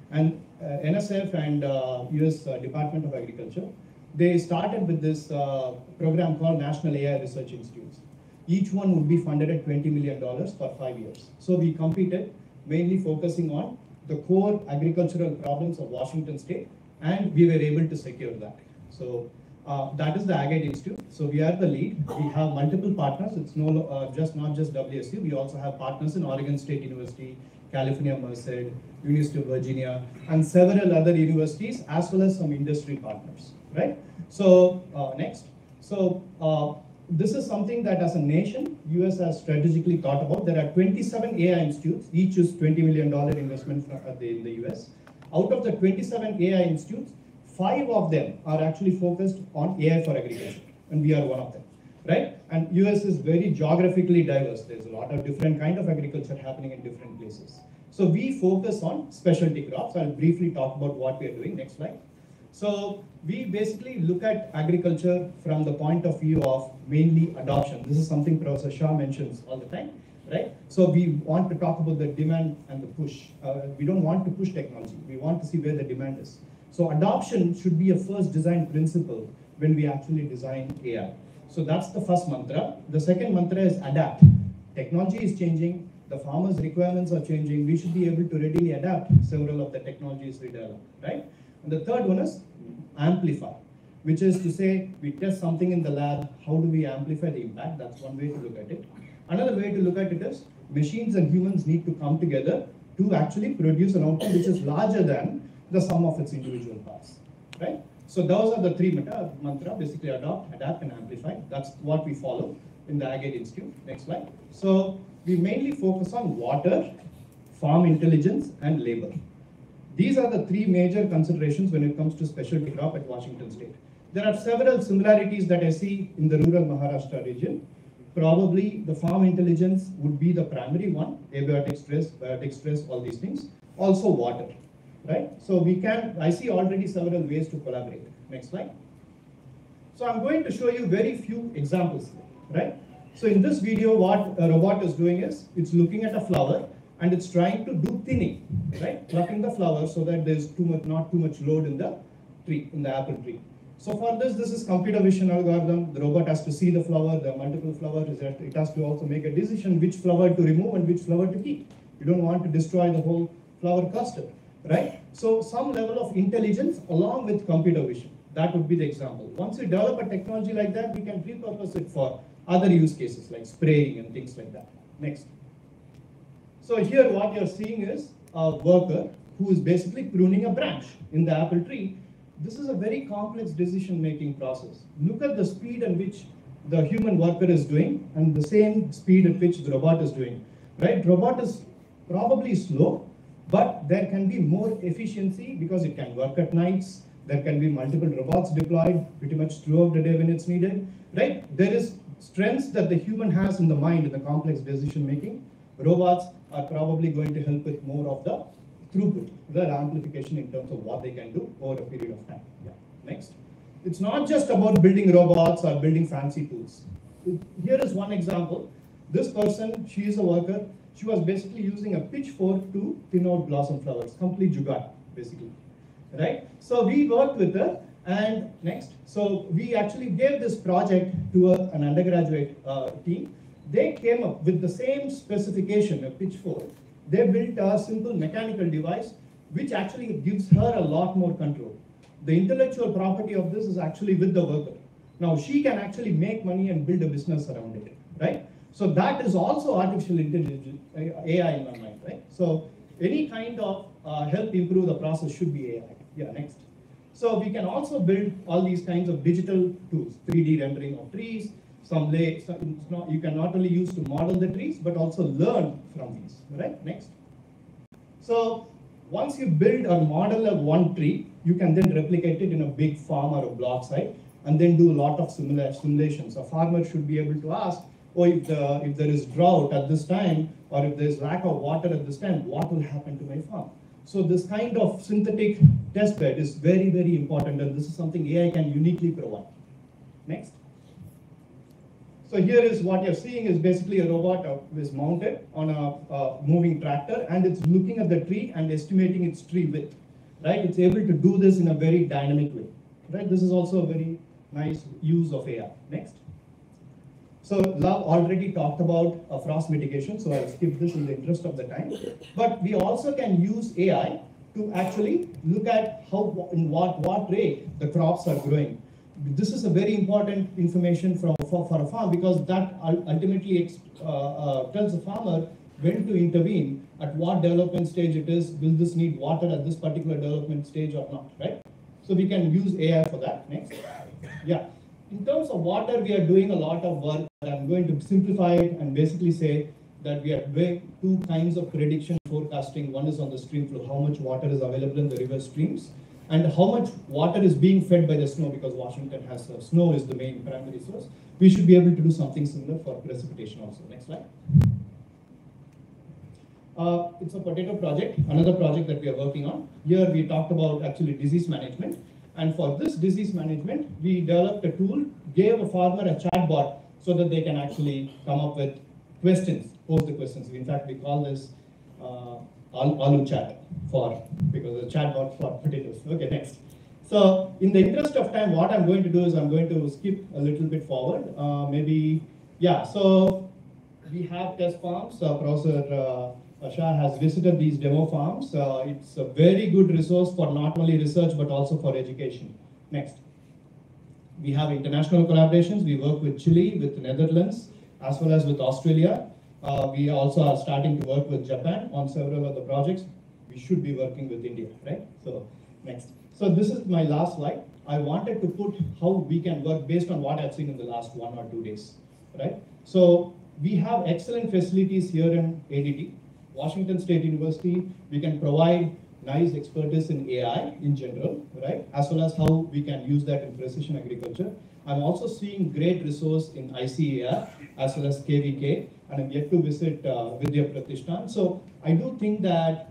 And NSF and US Department of Agriculture, they started with this program called National AI Research Institutes. Each one would be funded at $20 million for 5 years. So we competed, mainly focusing on the core agricultural problems of Washington State, and we were able to secure that. So that is the AgAid Institute. So we are the lead. We have multiple partners. It's not just WSU. We also have partners in Oregon State University, California Merced, University of Virginia, and several other universities, as well as some industry partners, right? So next. So this is something that as a nation, US has strategically thought about. There are 27 AI institutes, each is $20 million investment in the US. Out of the 27 AI institutes, 5 of them are actually focused on AI for agriculture, and we are one of them, right? And US is very geographically diverse. There's a lot of different kind of agriculture happening in different places. So we focus on specialty crops. I'll briefly talk about what we are doing. Next slide. So we basically look at agriculture from the point of view of mainly adoption. This is something Professor Shah mentions all the time, right? So we want to talk about the demand and the push. We don't want to push technology. We want to see where the demand is. So adoption should be a first design principle when we actually design AI. So that's the first mantra. The second mantra is adapt. Technology is changing. The farmers' requirements are changing. We should be able to readily adapt several of the technologies we develop, right? And the third one is amplify, which is to say we test something in the lab. How do we amplify the impact? That's one way to look at it. Another way to look at it is machines and humans need to come together to actually produce an outcome which is larger than the sum of its individual parts, right? So those are the three mantra, basically adopt, adapt, and amplify. That's what we follow in the AgAid Institute. Next slide. So we mainly focus on water, farm intelligence, and labor. These are the three major considerations when it comes to specialty crop at Washington State. There are several similarities that I see in the rural Maharashtra region. Probably the farm intelligence would be the primary one, abiotic stress, biotic stress, all these things. Also water, right? So I see already several ways to collaborate. Next slide. So I'm going to show you very few examples, right? So in this video, what a robot is doing is, it's looking at a flower and it's trying to do thinning, right? Plucking the flower so that there's not too much load in the tree, in the apple tree. So for this is computer vision algorithm. The robot has to see the flower, the multiple flowers. It has to also make a decision which flower to remove and which flower to keep. You don't want to destroy the whole flower cluster, right? So some level of intelligence along with computer vision. That would be the example. Once we develop a technology like that, we can repurpose it for other use cases like spraying and things like that. Next. So here what you're seeing is a worker who is basically pruning a branch in the apple tree. This is a very complex decision-making process. Look at the speed at which the human worker is doing and the same speed at which the robot is doing, right? Robot is probably slow, but there can be more efficiency because it can work at nights. There can be multiple robots deployed pretty much throughout the day when it's needed, right? There is strengths that the human has in the mind in the complex decision-making. Robots are probably going to help with more of the throughput, the amplification in terms of what they can do over a period of time. Yeah. Next. It's not just about building robots or building fancy tools. Here is one example. This person, she is a worker. She was basically using a pitchfork to thin out blossom flowers, complete jugaad, basically. Right? So we worked with her, and next. So we actually gave this project to an undergraduate team. They came up with the same specification, a pitchfork. They built a simple mechanical device, which actually gives her a lot more control. The intellectual property of this is actually with the worker. Now she can actually make money and build a business around it, right? So that is also artificial intelligence, AI in my mind, right? So any kind of help improve the process should be AI. Yeah, next. So we can also build all these kinds of digital tools, 3D rendering of trees, you can not only use to model the trees, but also learn from these, right? Next. So once you build or model a one tree, you can then replicate it in a big farm or a block site, and then do a lot of simulations. A farmer should be able to ask, oh, if there is drought at this time, or if there is lack of water at this time, what will happen to my farm? So this kind of synthetic test bed is very, very important, and this is something AI can uniquely provide. Next. So here is what you're seeing is basically a robot is mounted on a moving tractor, and it's looking at the tree and estimating its tree width, right? It's able to do this in a very dynamic way, right? This is also a very nice use of AI. Next. So Love already talked about frost mitigation, so I'll skip this in the interest of the time. But we also can use AI to actually look at how, in what rate the crops are growing. This is a very important information for a farm, because that ultimately tells the farmer when to intervene, at what development stage it is, will this need water at this particular development stage or not, right? So we can use AI for that. Next. Yeah. In terms of water, we are doing a lot of work. I'm going to simplify it and basically say that we are doing two kinds of prediction forecasting. One is on the stream flow, how much water is available in the river streams, and how much water is being fed by the snow, because Washington has snow is the main primary source. We should be able to do something similar for precipitation also. Next slide. It's a potato project, another project that we are working on. Here we talked about actually disease management. And for this disease management, we developed a tool, gave a farmer a chatbot so that they can actually come up with questions, pose the questions. In fact, we call this Alu Chat because the chatbot for potatoes. Okay, next. So in the interest of time, what I'm going to do is I'm going to skip a little bit forward. So we have test farms. Professor Shah has visited these demo farms. It's a very good resource for not only research, but also for education. Next. We have international collaborations. We work with Chile, with Netherlands, as well as with Australia. We also are starting to work with Japan on several of the projects. We should be working with India, right? So next. So this is my last slide. I wanted to put how we can work based on what I've seen in the last 1 or 2 days, right? So we have excellent facilities here in ADT. Washington State University, we can provide nice expertise in AI in general, right? As well as how we can use that in precision agriculture. I'm also seeing great resource in ICAR as well as KVK, and I'm yet to visit Vidya Pratishthan. So I do think that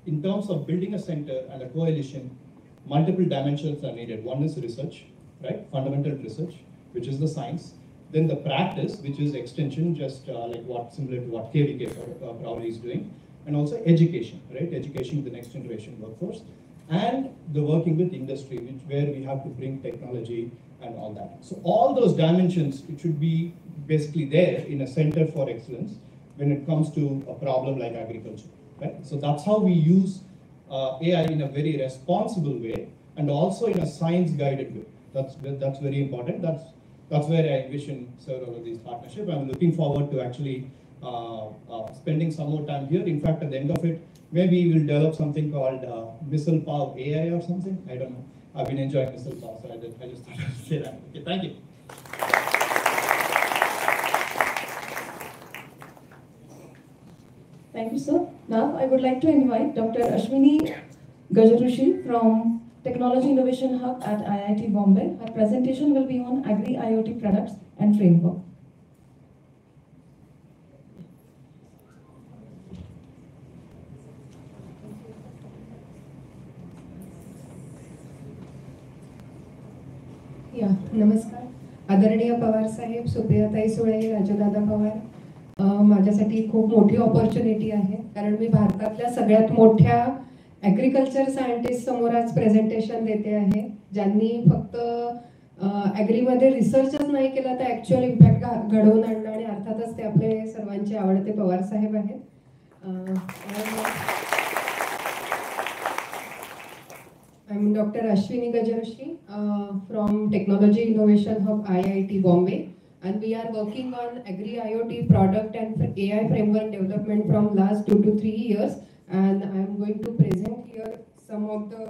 in terms of building a center and a coalition, multiple dimensions are needed. One is research, right? Fundamental research, which is the science. Then the practice, which is extension, just similar to what KVK probably is doing. And also education, right? Education to the next generation workforce. And the working with industry, where we have to bring technology and all that. So all those dimensions, it should be basically there in a center for excellence when it comes to a problem like agriculture, right? So that's how we use AI in a very responsible way and also in a science-guided way. That's very important. That's where I envision several of these partnerships. I'm looking forward to actually spending some more time here. In fact, at the end of it, maybe we'll develop something called Missile Power AI or something. I don't know. I've been enjoying Missile Power, so I just thought I'd say that. Okay, thank you. Thank you, sir. Now I would like to invite Dr. Ashwini Gajarushi from Technology Innovation Hub at IIT Bombay. Her presentation will be on Agri-IoT products and framework. या नमस्कार. आदरणीय पवार साहेब, सुप्रियाताई सुळे, राजदादा पवार, माझ्यासाठी खूप मोठी opportunity आहे, कारण मी भारतातल्या सगळ्यात मोठ्या ॲग्रिकल्चर सायंटिस्ट समोर आज प्रेझेंटेशन देते आहे, ज्यांनी फक्त ॲग्रीमध्ये रिसर्चच नाही केला तर ॲक्च्युअल इम्पॅक्ट घडवून आणणं, आणि अर्थातच ते आपले सर्वांचे आवडते पवार साहेब आहेत. I'm Dr. Ashwini Gajarushi from Technology Innovation Hub IIT Bombay, and we are working on Agri-IoT product and AI framework development from last 2 to 3 years, and I am going to present here some of the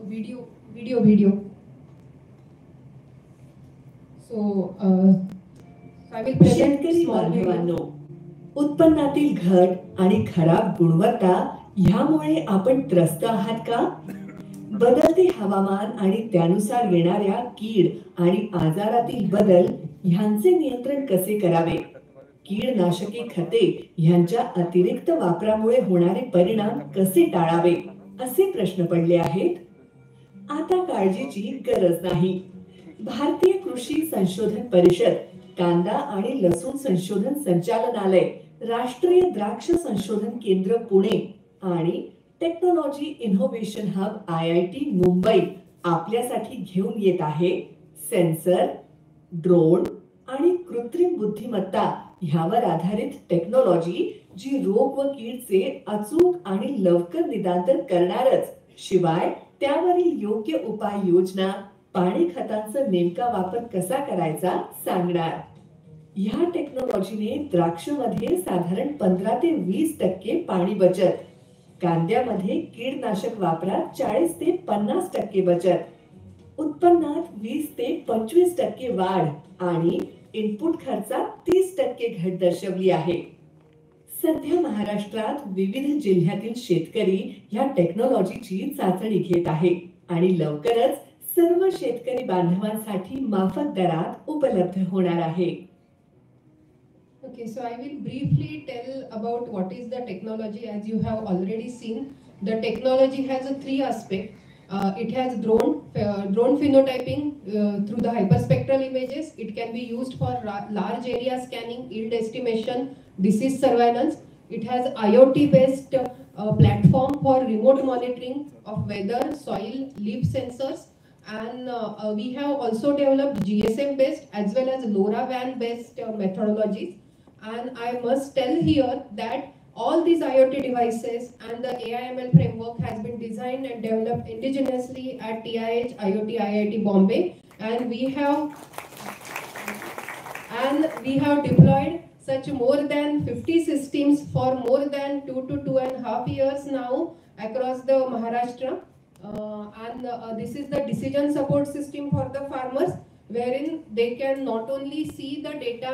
video. So I will present शेतकरी small video. बांधवांनो, उत्पन्नातील घट आणि खराब गुणवत्ता ह्यामुळे आपण त्रस्त आहात का? बदलते हवामान आणि त्यानुसार येणाऱ्या कीड आणि आजारातील बदल ह्यांचे नियंत्रण कसे करावे? कीडनाशके खते ह्यांच्या अतिरिक्त वापरामुळे होणारे परिणाम कसे टाळावे असे प्रश्न पडले आहेत. आता काळजीची गरज नाही. भारतीय कृषी संशोधन परिषद, कांदा आणि लसूण संशोधन संचालनालय, राष्ट्रीय द्राक्ष संशोधन केंद्र पुणे आणि technology innovation hub IIT Mumbai आपल्यासाठी घेऊन येत आहे सेन्सर, ड्रोन आणि कृत्रिम बुद्धिमत्ता ह्यावर आधारित टेक्नॉलॉजी, जी रोग व कीडचे अचूक आणि लवकर निदान करणारच, शिवाय त्यावरील योग्य उपाययोजना, पाणी खतांचा नेमका वापर कसा करायचा सांगणार. ह्या टेक्नॉलॉजीने द्राक्षमध्ये साधारण 15 ते 20% पाणी बचत, कांद्यामध्ये कीडनाशक वापरात 40 ते 50% बचत, उत्पन्नात 20 ते 25% वाढ आणि इनपुट खर्चात 30% घट दर्शवली आहे. सध्या महाराष्ट्रात विविध जिल्ह्यातील शेतकरी ह्या टेक्नॉलॉजीची चाचणी घेत आहे आणि लवकरच सर्व शेतकरी बांधवांसाठी माफक दरात उपलब्ध होणार आहे. Okay, so I will briefly tell about what is the technology. As you have already seen, the technology has 3 aspects. It has drone phenotyping through the hyperspectral images. It can be used for large area scanning, yield estimation, disease surveillance. It has IoT-based platform for remote monitoring of weather, soil, leaf sensors. And we have also developed GSM-based as well as LoRaWAN-based methodologies. And I must tell here that all these IoT devices and the AI/ML framework has been designed and developed indigenously at TIH IoT IIT Bombay, and we have deployed such more than 50 systems for more than 2 to 2.5 years now across the Maharashtra. This is the decision support system for the farmers, wherein they can not only see the data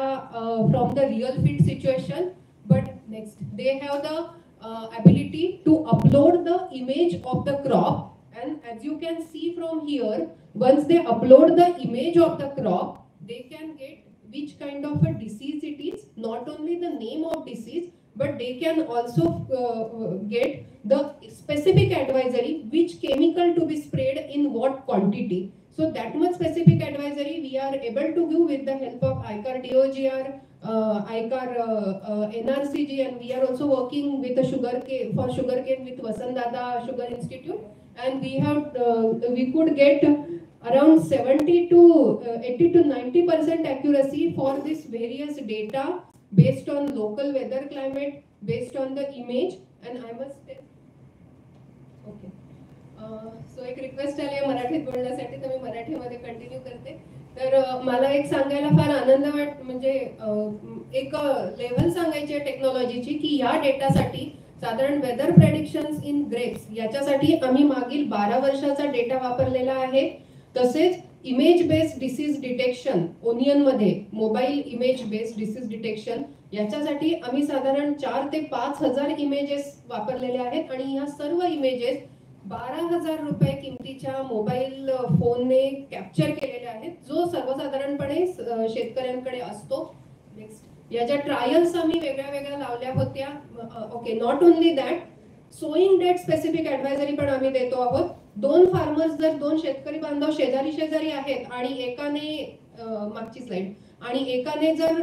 from the real field situation, but next they have the ability to upload the image of the crop, and as you can see from here, once they upload the image of the crop, they can get which kind of a disease it is, not only the name of disease, but they can also get the specific advisory which chemical to be sprayed in what quantity. So that much specific advisory we are able to give with the help of ICAR DOGR, ICAR NRCG, and we are also working with the sugarcane with Vasant Sugar Institute, and we could get around 70 to 80 to 90% accuracy for this various data based on local weather climate, based on the image. And I must okay. सो एक request आली आहे मराठीत बोलण्यासाठी, तर मी मराठीमध्ये continue करते. तर मला एक सांगायला फार आनंद म्हणजे एक लेव्हल सांगायची आहे टेक्नॉलॉजीची, की या डेटासाठी साधारण वेदर प्रेडिक्शन्स इन ग्रेप्स याच्यासाठी आम्ही मागील 12 वर्षाचा डेटा वापरलेला आहे. तसेच image based disease detection onion मध्ये mobile image based disease detection याच्यासाठी आम्ही साधारण 4 ते 5 हजार इमेजेस वापरलेले आहेत, आणि या सर्व इमेजेस 12,000 रुपये किमतीच्या मोबाईल फोनने कॅप्चर केलेले आहेत, जो सर्वसाधारणपणे शेतकऱ्यांकडे असतो. नेक्स्ट, याच्या ट्रायल्स आम्ही वेगळ्या लावल्या होत्या. Okay, not only that, sowing date specific advisory पण आम्ही देतो आहोत. 2 फार्मर्स जर 2 शेतकरी बांधव शेजारी आहेत आणि एकाने मागची स्लाइड, आणि एकाने जर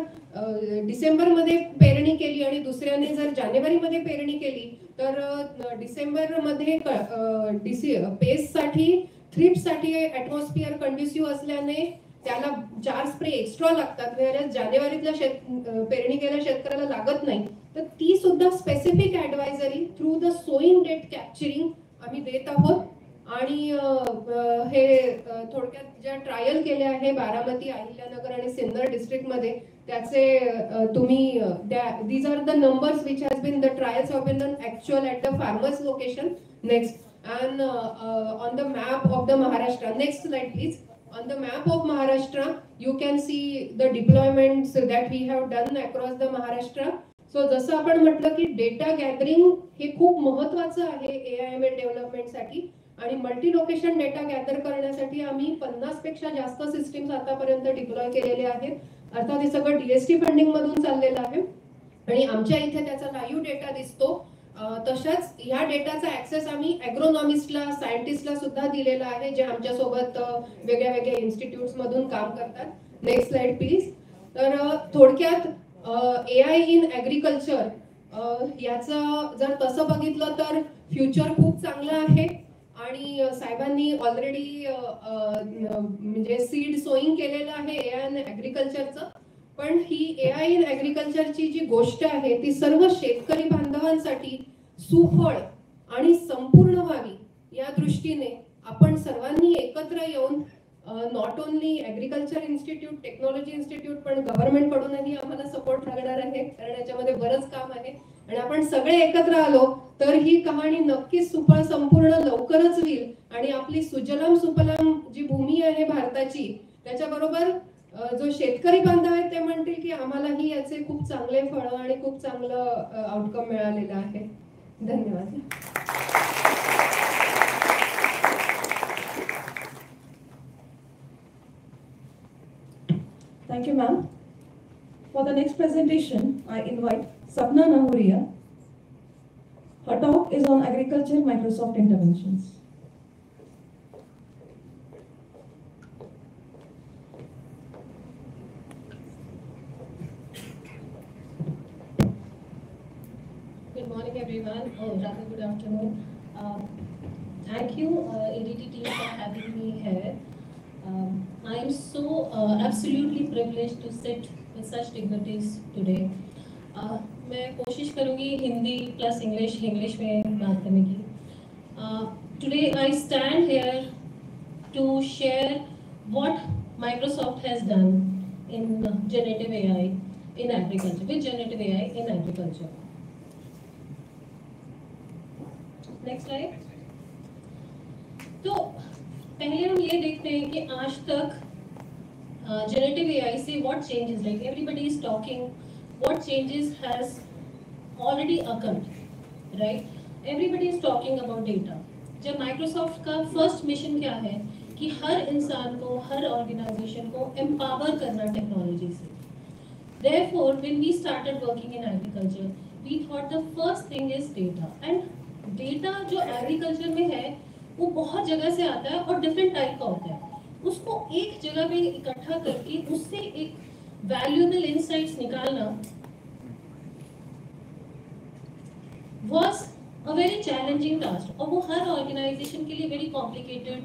डिसेंबरमध्ये पेरणी केली आणि दुसऱ्याने जर जानेवारीमध्ये पेरणी केली, तर डिसेंबरमध्ये पेस्टसाठी थ्रिप्ससाठी ॲटमॉस्फिअर कंड्युसिव्ह असल्याने त्याला 4 स्प्रे एक्स्ट्रा लागतात, वेळेस जानेवारीतल्या पेरणी केलेल्या शेतकऱ्याला लागत नाही. तर ती सुद्धा specific advisory through the sowing date capturing आम्ही देत आहोत. आणि हे थोडक्यात ज्या ट्रायल केल्या आहे बारामती, अहिल्यानगर आणि सिन्नर डिस्ट्रिक्टमध्ये, त्याचे तुम्ही these are the numbers which has been, the trials have been done actual at the farmers location. Next, and on the map of the Maharashtra, next slide please. On the map of Maharashtra you can see the deployments that we have done across the Maharashtra. सो जसं आपण म्हटलं की data gathering हे खूप महत्त्वाचं आहे AIML डेव्हलपमेंटसाठी, आणि multi location data gather करण्यासाठी आम्ही 50 पेक्षा जास्त सिस्टीम्स आतापर्यंत डिप्लॉय केलेले आहेत. अर्थात हे सगळं DST फंडिंग मधून चाललेलं आहे, आणि आमच्या इथे त्याचा लाईव्ह डेटा दिसतो. तशाच या डेटाचा ऍक्सेस आम्ही ॲग्रोनॉमिस्टला, सायंटिस्टला सुद्धा दिलेला आहे, जे आमच्या सोबत वेगळ्या इन्स्टिट्यूट्स मधून काम करतात. Next slide please. तर थोडक्यात AI इन ॲग्रिकल्चर याचं जर तसं बघितलं तर फ्युचर खूप चांगलं आहे, आणि साहेबांनी ऑलरेडी म्हणजे सीड सोईंग केलेलं आहे AI इन ॲग्रिकल्चरचं. पण ही AI इन ॲग्रिकल्चरची जी गोष्ट आहे ती सर्व शेतकरी बांधवांसाठी सुफळ आणि संपूर्ण व्हावी या दृष्टीने आपण सर्वांनी एकत्र येऊन not only agriculture institute, technology institute, पण गव्हर्नमेंट कडूनही आम्हाला सपोर्ट लागणार आहे, कारण याच्यामध्ये बरंच काम आहे. आणि आपण सगळे एकत्र आलो तर ही कहाणी नक्कीच सुफळ संपूर्ण लवकरच होईल, आणि आपली सुजलाम सुफलाम जी भूमी आहे भारताची, त्याच्याबरोबर जो शेतकरी बांधव आहेत ते म्हणतील की आम्हालाही याचे खूप चांगले फळं आणि खूप चांगलं आउटकम मिळालेलं आहे. धन्यवाद. Thank you, ma'am. For the next presentation, I invite Sapna Nahuria. Her talk is on agriculture Microsoft interventions. Good morning, everyone. Oh, rather good afternoon. Thank you, ADT team, for having me here. I am so absolutely privileged to sit with such dignities today. मैं कोशिश करूँगी Hindi plus English में बात करने की. Today I stand here to share what Microsoft has done in generative AI in agriculture, with generative AI in agriculture. Next slide. तो पहले हम ये देखते हैं कि आज तक generative AI से what changes, like everybody is talking, what changes has already occurred. right? Everybody is talking about data. जब माइक्रोसॉफ्ट का फर्स्ट मिशन क्या है कि हर इंसान को, हर ऑर्गेनाइजेशन को एम्पावर करना टेक्नोलॉजी से. Therefore, when we started working in agriculture, we thought the first thing is data. And data जो agriculture में है, वो बहुत जगह से आता है और different type का होता है. उसको एक जगह पे इकट्ठा करके उससे एक valuable insights निकालना was a very challenging task. और वो हर organization के लिए very complicated,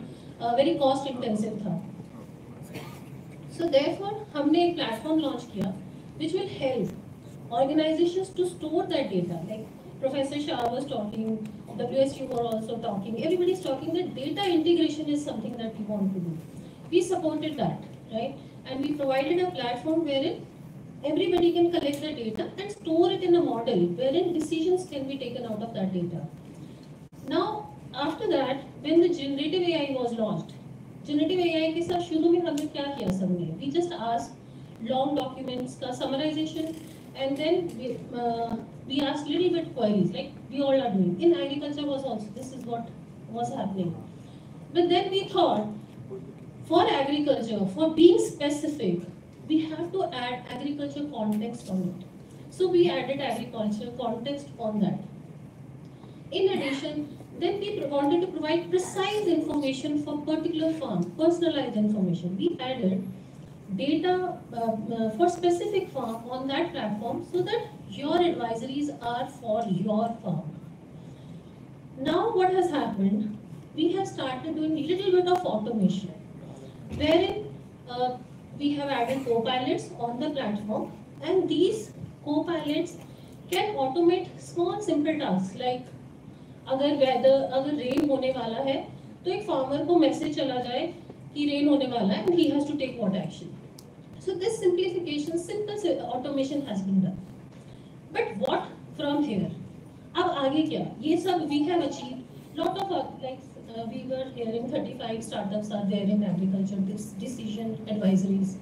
very cost intensive था. So therefore, हमने एक platform launch किया which will help organizations to store that data. Like Professor Shah was talking, WSU were also talking, everybody is talking that data integration is something that we want to do. We supported that, right? And we provided a platform wherein everybody can collect the data and store it in a model wherein decisions can be taken out of that data. Now, after that, when the generative AI was launched, generative AI के साथ शुरू में हमने क्या किया सबने? We just asked long documents का summarization, and then we asked little bit queries like we all are doing. In agriculture was also, this is what was happening. But then we thought, for agriculture, for being specific, we have to add agriculture context on it. So we added agriculture context on that. In addition, then we wanted to provide precise information for particular farm, personalized information. We added data for specific farm on that platform so that your advisories are for your farm. Now what has happened, we have started doing a little bit of automation, wherein we have added co-pilots on the platform, and these co-pilots can automate small simple tasks like अगर rain होने वाला है तो एक farmer को message चला जाए कि रेन होने वाला है and he has to take what action. So this simplification, simple automation has been done. But what from here? अब आगे क्या? ये सब we have achieved lot of we were hearing 35 startups are there in agriculture, this decision advisories.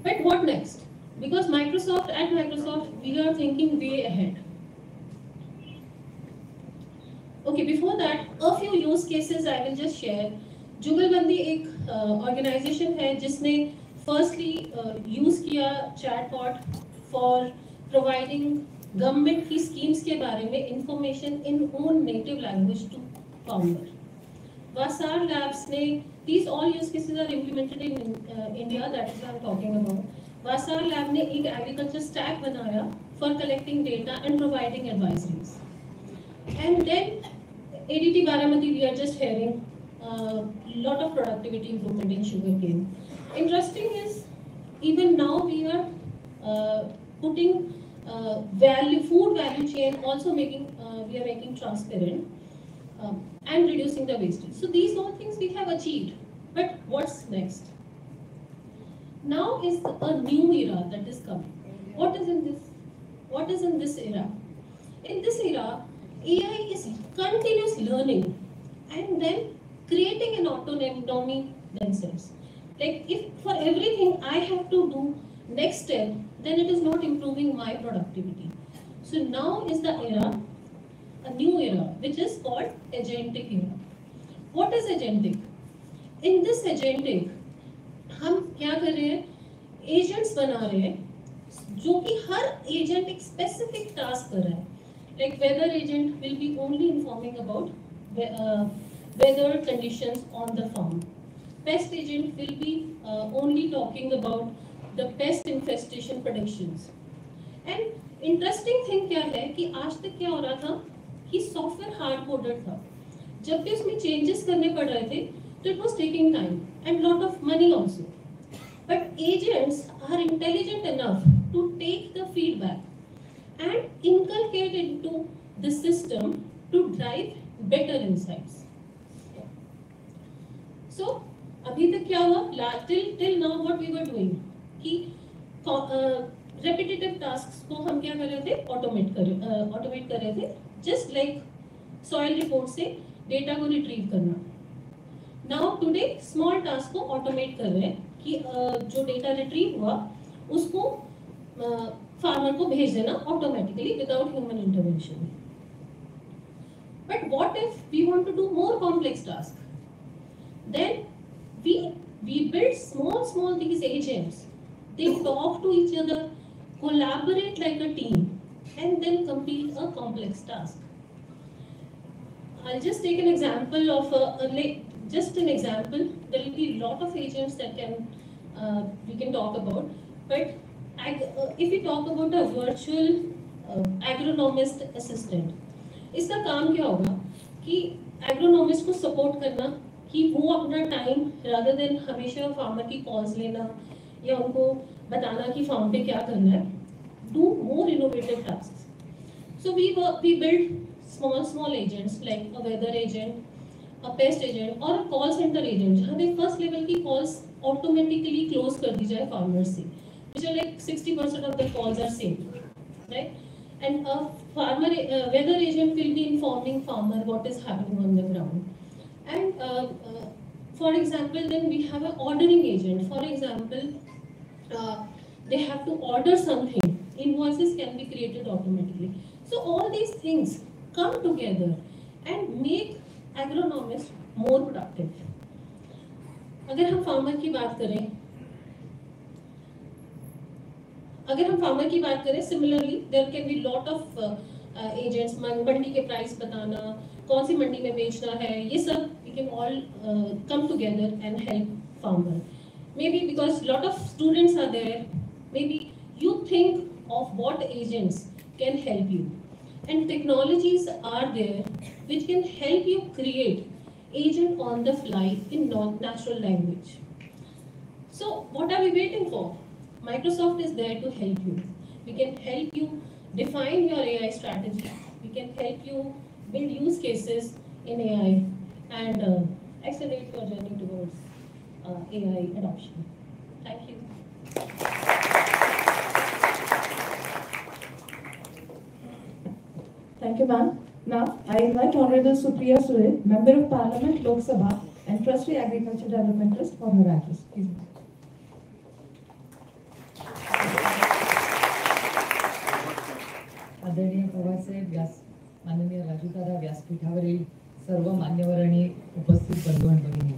But what next? Because at Microsoft we are thinking way ahead. Okay, before that, a few use cases I will just share. जुगलबंदी एक organization है जिसने firstly use किया chatbot for providing government की schemes के बारे में information in own native language to farmer. Vasar Labs ने, these all use cases are implemented in India, that is what I am talking about. Vasar Lab ने एक agriculture stack बनाया for collecting data and providing advisories. And then ADT Baramati, we are just hearing lot of productivity improvement in sugarcane. Interesting is, even now we are putting food value chain, also we are making transparent and reducing the wastage. So these all things we have achieved. But what's next? Now is a new era that is coming. What is in this era? In this era, AI is continuous learning and then creating an autonomy themselves. Like if for everything I have to do next step, then it is not improving my productivity. So now is the era, a new era, which is called agentic era. What is agentic? In this agentic, हम क्या कर रहे हैं? Agents बना रहे हैं जो कि हर agent एक specific task कर रहा है. Like weather agent will be only informing about weather conditions on the farm. Pest agent will be only talking about the pest infestation predictions. And interesting thing क्या है कि आज तक क्या हो रहा था कि सॉफ्टवेयर हार्ड कोडेड था. जब भी उसमें चेंजेस करने पड़ रहे थे तो it was taking time and lot of money also. But agents are intelligent enough to take the feedback and inculcate into the system to drive better insights. So, अभी तक क्या हुआ? Till now what we were doing कि repetitive tasks को हम क्या कर रहे थे? Automate कर रहे थे. Just like soil report से data को retrieve करना. Now today small task को automate कर रहे हैं कि जो data retrieve हुआ उसको फार्मर को भेज देना automatically without human intervention. But what if we want to do more complex tasks? Then we build small these agents. They talk to each other, collaborate like a team, and then complete a complex task. I'll just take an example of just an example. There will be a lot of agents that we can talk about. But if we talk about a virtual agronomist assistant, इसका काम क्या होगा कि agronomist को support करना कि वो अपना time rather than हमेशा farmer की calls लेना या उनको बताना कि farm पे क्या करना है, do more innovative tasks. So we build small agents like a weather agent, a pest agent or a call center agent जहाँ पे first level की calls automatically close कर दी जाए farmers से, which are like 60% of the calls are same, right? And a weather agent will be informing farmer what is happening on the ground. And for example, then we have an ordering agent. For example, they have to order something. Invoices can be created automatically. So all these things come together and make agronomists more productive. अगर हम farmer की बात करें, similarly there can be lot of agents. मंडी के price बताना, कौन सी मंडी में बेचना है, ये सब we can all come together and help farmer. Maybe because lot of students are there, maybe you think of what agents can help you, and technologies are there which can help you create agent on the fly in non-natural language. So what are we waiting for? Microsoft is there to help you. We can help you define your AI strategy. We can help you build use cases in AI and accelerate your journey towards AI adoption. Thank you. Thank you, ma'am. Now, I invite Honorable Supriya Sule, Member of Parliament, Lok Sabha, and Trustee Agriculture Development Trust for her address. Please. आदरणीय पवारसाहेब व्यास, माननीय राजूदादा व्यासपीठावरील सर्व मान्यवर आणि उपस्थित बंधू आणि भगिनी,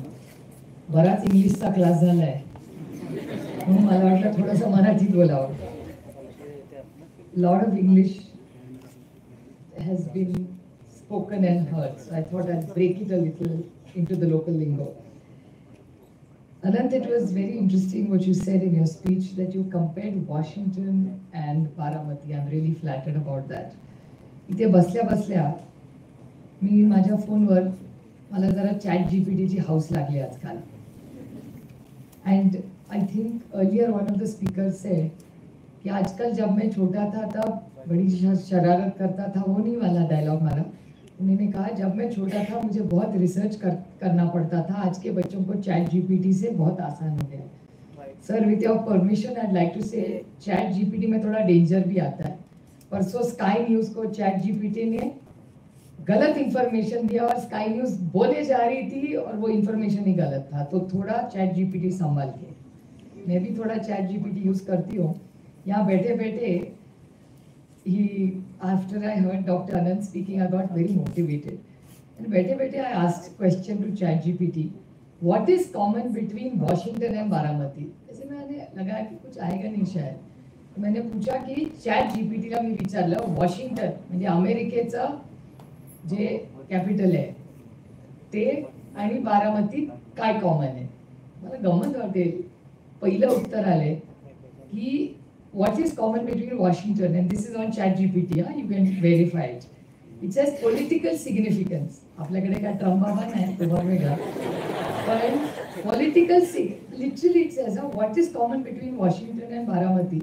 बराच इंग्लिशचा class झालाय म्हणून मला वाटलं थोडंसं मराठीत बोलावं. Lot of English has been spoken and heard, so I thought I'd break it a little into the local lingo. Anant, it was very interesting what you said in your speech, that you compared Washington and Baramati. I'm really flattered about that. इथे बसल्या बसल्या मी माझ्या फोनवर मला जरा ChatGPT ची house लागली आजकाल. And I think earlier one of the speakers said कि आजकल जब मैं छोटा था तब बड़ी शरारत करता था, वो नहीं वाला डायलॉग मारा. उन्होंने कहा जब मैं छोटा था मुझे बहुत रिसर्च करना पड़ता था, आज के बच्चों को ChatGPT से बहुत आसान हो गया. Sir, with your permission I like to say ChatGPT में थोड़ा डेंजर भी आता है. परसों स्काई न्यूज को ChatGPT ने गलत इंफॉर्मेशन दिया और स्काई न्यूज बोले जा रही थी और वो इंफॉर्मेशन ही गलत था. तो थोड़ा ChatGPT संभाल के. मैं भी थोड़ा ChatGPT यूज करती हूँ. यहाँ बैठे बैठे after I heard Dr. Anand speaking, I got very motivated. And I asked a question to ChatGPT. What is common between Washington and Baramati? ऐसे मैंने लगा कि कुछ आएगा नहीं शायद. मैंने पूछा कि ChatGPT ला मी विचारलं वॉशिंग्टन म्हणजे अमेरिकेचं जे कॅपिटल आहे ते आणि बारामती काय कॉमन आहे. मला गंमत वाटेल. पहिलं उत्तर आले की what is common between Washington, and this is on ChatGPT, you can verify it. It says political significance. आपल्याकडे काय ट्रम्प बाबा नाही, तो वेगळा. पण political, literally it says what is common between Washington and Baramati.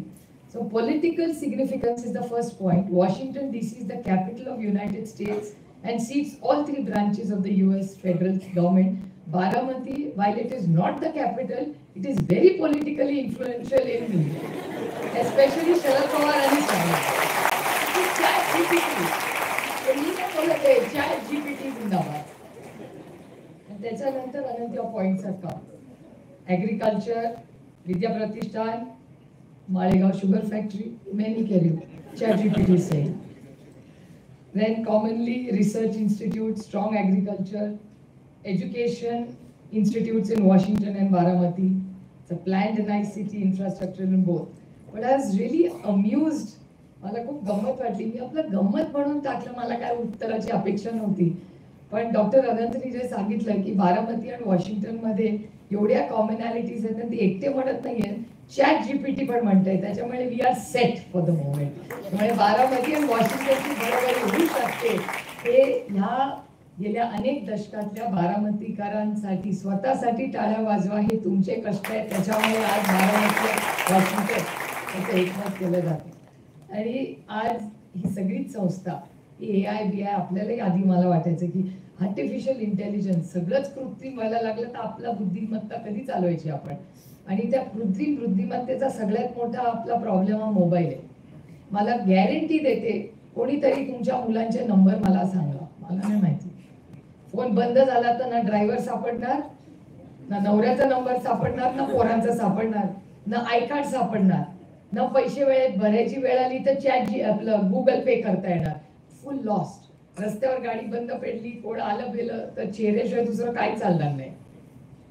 So political significance is the first point. Washington DC is the capital of United States and seats all three branches of the US federal government. Baramati, while it is not the capital, it is very politically influential in India, especially Sharad Pawar and his family. ChatGPT. So मी काय बोलत आहे, ChatGPT जिंदाबाद. आणि त्याच्यानंतर अनंत points आहेत का. Agriculture, विद्या प्रतिष्ठान, Malegaon sugar factory, many carry ChatGPT से. then commonly research institutes, strong agriculture, education institutes in Washington and Baramati. It's a planned nice city infrastructure in both. But I was really amused. मला खूप गंमत वाटली. मी आपलं गंमत म्हणून टाकलं, मला काय उत्तराची अपेक्षा नव्हती. पण डॉक्टर अनंतनी जे सांगितलं की बारामती आणि वॉशिंग्टन मध्ये एवढ्या कॉमनॅलिटीज आहेत, ते एकटे म्हणत नाहीये, चॅट जीपीटी पण म्हणताय. त्याच्यामुळे we are set for the moment. त्यामुळे बारामती आणि वॉशिंग्टनची बरोबरी होऊ शकते. हे ह्या गेल्या अनेक दशकातल्या बारामतीकरांसाठी स्वतःसाठी टाळ्या वाजवा, हे तुमचे कष्ट आहेत. त्याच्यामुळे आज बारामती वॉशिंग्टन याचं एकमत केलं जातं. आणि आज ही सगळीच संस्था AI BI आपल्यालाही आधी मला वाटायचं की आर्टिफिशियल इंटेलिजन्स सगळंच कृत्रिम व्हायला लागलं तर आपला बुद्धिमत्ता कधी चालवायची आपण. आणि त्या कृत्रिम बुद्धिमत्तेचा सगळ्यात मोठा आपला प्रॉब्लेम हा मोबाईल आहे. मला गॅरंटी देते, कोणीतरी तुमच्या मुलांचे नंबर मला सांगा, मला नाही माहिती. फोन बंद झाला तर ना ड्रायव्हर सापडणार, ना नवऱ्याचा नंबर सापडणार, ना पोरांचा सापडणार, ना आय कार्ड सापडणार, ना पैसे वेळेत भरायची वेळ आली तर आपलं गुगल पे करता येणार. Full lost. रस्त्यावर गाडी बंद पडली, कोण आलं गेलं तर चेहऱ्याशिवाय दुसरं काही चालणार नाही.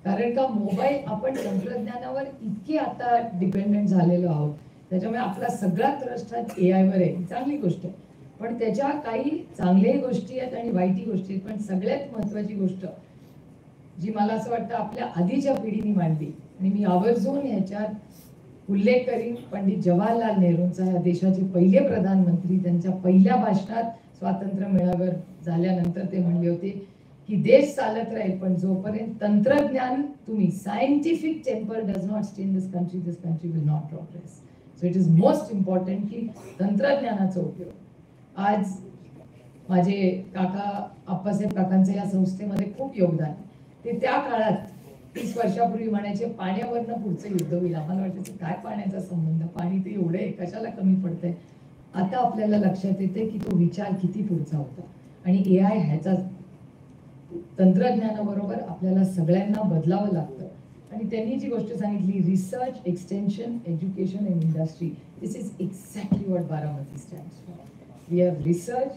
कारण का मोबाईल, आपण तंत्रज्ञानावर इतके आता डिपेंडेंट झालेलो आहोत. त्याच्यामुळे आपला सगळा ट्रस्ट हा AI वर आहे. चांगली गोष्ट आहे, पण त्याच्या काही चांगल्याही गोष्टी आहेत आणि वाईटही गोष्टी आहेत. पण सगळ्यात महत्वाची गोष्ट जी मला असं वाटतं आपल्या आधीच्या पिढीने मांडली, आणि मी आवर्जून ह्याच्यात उल्लेख करीन, पंडित जवाहरलाल नेहरूंचा, या देशाचे पहिले प्रधानमंत्री, त्यांच्या पहिल्या भाषणात स्वातंत्र्य मेळाव्यावर झाल्यानंतर ते म्हणले होते की देश चालत राहील, पण जोपर्यंत तंत्रज्ञान, तुम्ही scientific temper does not stay in this country will not progress. So it is most important की तंत्रज्ञानाचा उपयोग. आज माझे काका आप्पासाहेब काकांचं या संस्थेमध्ये खूप योगदान. ते त्या काळात 30 वर्षापूर्वी म्हणायचे पाण्यावरनं पुढचं युद्ध होईल. आम्हाला वाटायचं काय पाण्याचा संबंध, पाणी ते एवढं आहे, कशाला कमी पडतंय. आता आपल्याला लक्षात येते की तो विचार किती पुढचा होता. आणि AI ह्याचा तंत्रज्ञानाबरोबर आपल्याला सगळ्यांना बदलावं लागतं. आणि त्यांनी जी गोष्ट सांगितली, research, extension, education and industry, this is exactly what Baramati stands for. We have research,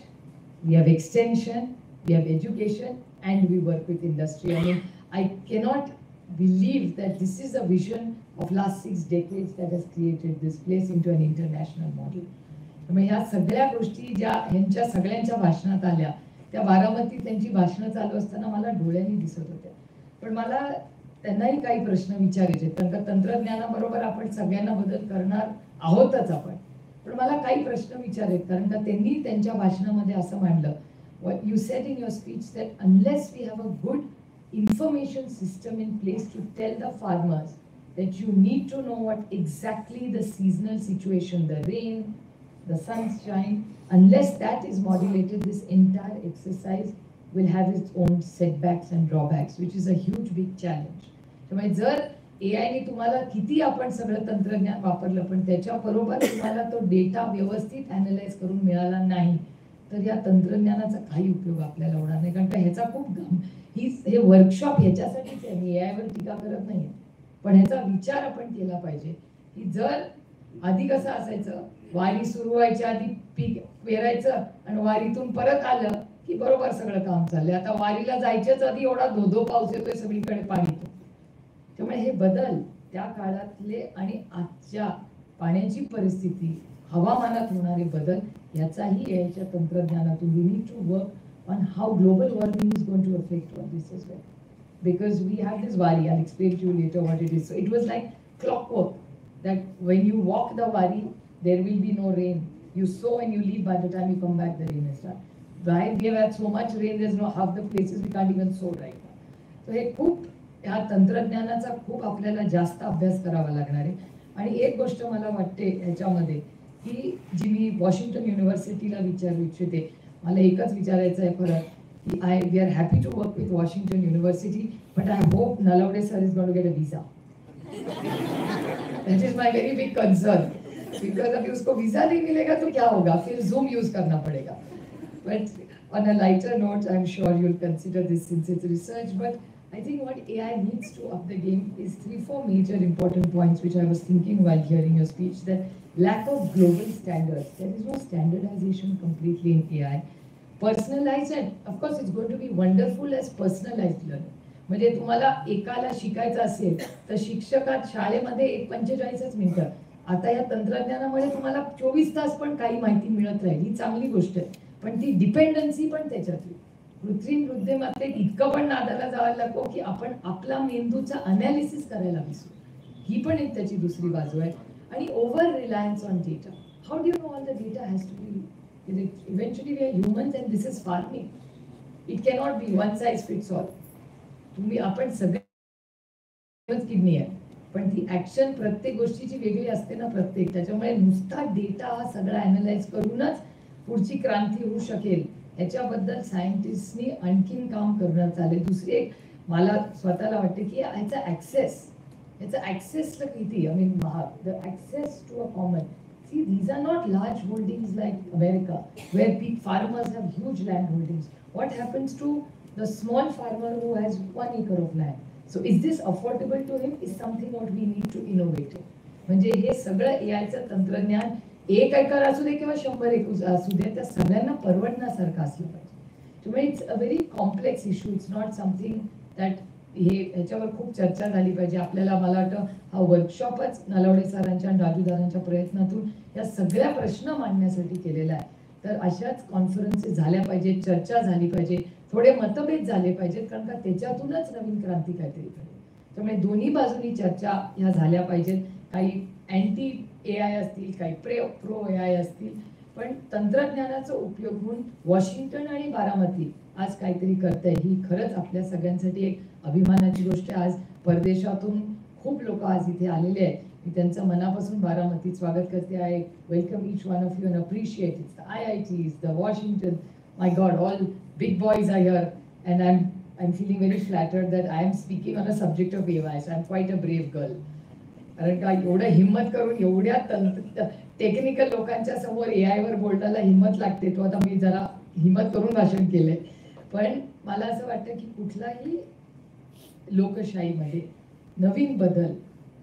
we have extension, we have education, and we work with industry. I mean, I cannot believe that this is a vision of last 6 decades that has created this place into an international model. त्यामुळे ह्या सगळ्या गोष्टी ज्या ह्यांच्या सगळ्यांच्या भाषणात आल्या, त्या बारामतीत त्यांची भाषणं चालू असताना मला डोळ्यांनी दिसत होत्या. पण मला त्यांनाही काही प्रश्न विचारायचे, कारण का तंत्रज्ञानाबरोबर आपण सगळ्यांना बदल करणार आहोतच आपण. पण मला काही प्रश्न विचारले, कारण का त्यांनी त्यांच्या भाषणामध्ये असं मांडलं, what you said in your speech that unless we have a good information system in place to tell the farmers that you need to know what exactly the seasonal situation, the rain, the sunshine, unless that is modulated, this entire exercise will have its own setbacks and drawbacks, which is a huge big challenge. त्यामुळे जर AI ने तुम्हाला किती आपण सगळं तंत्रज्ञान वापरलं, पण त्याच्याबरोबर तुम्हाला तो डेटा व्यवस्थित अॅनलाइज करून मिळाला नाही, तर या तंत्रज्ञानाचा काही उपयोग आपल्याला होणार नाही. कारण का ह्याचा खूप हे वर्कशॉप ह्याच्यासाठीच आहे. मी AI वर टीका करत नाही, पण ह्याचा विचार आपण केला पाहिजे की जर आधी कसं असायचं, वारी सुरू व्हायच्या आधी पीक पेरायचं आणि वारीतून परत आलं की बरोबर सगळं काम चाललंय. आता वारीला जायच्याच आधी एवढा धोधो पाऊस येतोय, सगळीकडे पाणी येतो. त्यामुळे हे बदल त्या काळातले आणि आजच्या पाण्याची परिस्थिती, हवामानात होणारे बदल, याचाही याच्या तंत्रज्ञानातून we need to work on how global warming is going to affect all this as well. Because we have this Wari, I explain to you later what it is. So it was like clockwork that when you walk the wari there will be no rain. You sow and you leave, by the time you come back the rain is done. Right? We have had so much rain, there's no half the places we can't even sow right now. So हे खूप ह्या तंत्रज्ञानाचा खूप आपल्याला जास्त अभ्यास करावा लागणार आहे. आणि एक गोष्ट मला वाटते ह्याच्यामध्ये की जी मी वॉशिंग्टन युनिव्हर्सिटीला विचारू इच्छिते, मला एकच विचारायचं आहे परत की we are happy to work with Washington university, but I hope Nalawade sir is going to get a visa. That is my very big concern, because अभी उसको वीजा नहीं मिलेगा तो क्या होगा, फिर Zoom यूज करना पड़ेगा. But on a lighter note, I'm sure you'll consider this since it's research. But I think what AI needs to up the game is 3-4 major important points which I was thinking while hearing your speech. That lack of global standards. There is no standardization completely in AI. Personalise and of course it's going to be wonderful as personalise learning. म्हणजे तुम्हाला एकाला शिकायचं असेल तर शिक्षकात शाळेमध्ये 45च मिनिटं, आता या तंत्रज्ञानामुळे तुम्हाला 24 तास पण काही माहिती मिळत राहील, ही चांगली गोष्ट आहे. पण ती डिपेंडन्सी पण त्याच्यातली कृत्रिम बुद्धिमत्तेत इतकं पण नादाला जायला नको की आपण आपला मेंदूचा अनालिसिस करायला विसरू. ही पण एक त्याची दुसरी बाजू आहे. आणि over reliance on data. How do you know all the data has to be, eventually we are humans and this is farming. It cannot be one size fits all. तुम्ही आपण सगळे किडनी आहे, पण ती ऍक्शन प्रत्येक गोष्टीची वेगळी असते ना प्रत्येक. त्याच्यामुळे नुसता डेटा हा सगळा अनालाइज करूनच पुढची क्रांती होऊ शकेल याच्याबद्दल सायंटिस्टनी आणखीन काम करणं चालेल. दुसरी एक मला स्वतःला वाटते की याचा ऍक्सेसला किती आय मीन महाग. The access to a common. See, these are not large holdings like America, where big farmers have huge land holdings. What happens to the small farmer who has 1 acre of land? So is this affordable to him? Is something what we need to innovate in. म्हणजे हे सगळं एआयचं तंत्रज्ञान 1 एकर असू दे किंवा 100 एकर असू दे, त्या सगळ्यांना परवडण्यासारखं असलं पाहिजे. त्यामुळे it's a very complex issue. It's not something that ह्याच्यावर खूप चर्चा झाली पाहिजे. आपल्याला मला वाटतं हा वर्कशॉपच नलावडे सरांच्या आणि राजूदारांच्या प्रयत्नातून या सगळ्या प्रश्न मांडण्यासाठी केलेला आहे. तर अशाच कॉन्फरन्सेस झाल्या पाहिजेत, चर्चा झाली पाहिजे, थोडे मतभेद झाले पाहिजेत, कारण का त्याच्यातूनच नवीन क्रांती काहीतरी घडेल. त्यामुळे दोन्ही बाजूनी चर्चा ह्या झाल्या पाहिजेत. काही अँटी एआय असतील, काही प्रो एआय असतील, पण तंत्रज्ञानाचा उपयोग होऊन वॉशिंग्टन आणि बारामती आज काहीतरी करतंय, ही खरंच आपल्या सगळ्यांसाठी एक अभिमानाची गोष्ट आहे. आज परदेशातून खूप लोक आज इथे आलेले आहेत. मी त्यांचं मनापासून बारामतीत स्वागत करते आहे. Welcome each one of you and appreciate it's the IITs, the Washington. My God, all big boys are here and I'm feeling very flattered that I am speaking on a subject of AI, so I'm quite a brave girl. कारण का एवढं हिम्मत करून एवढ्या technical लोकांच्या समोर AI वर बोलण्याला हिम्मत लागते. तो आता मी जरा हिम्मत करून भाषण केलंय. पण मला असं वाटतं की कुठलाही लोकशाहीमध्ये नवीन बदल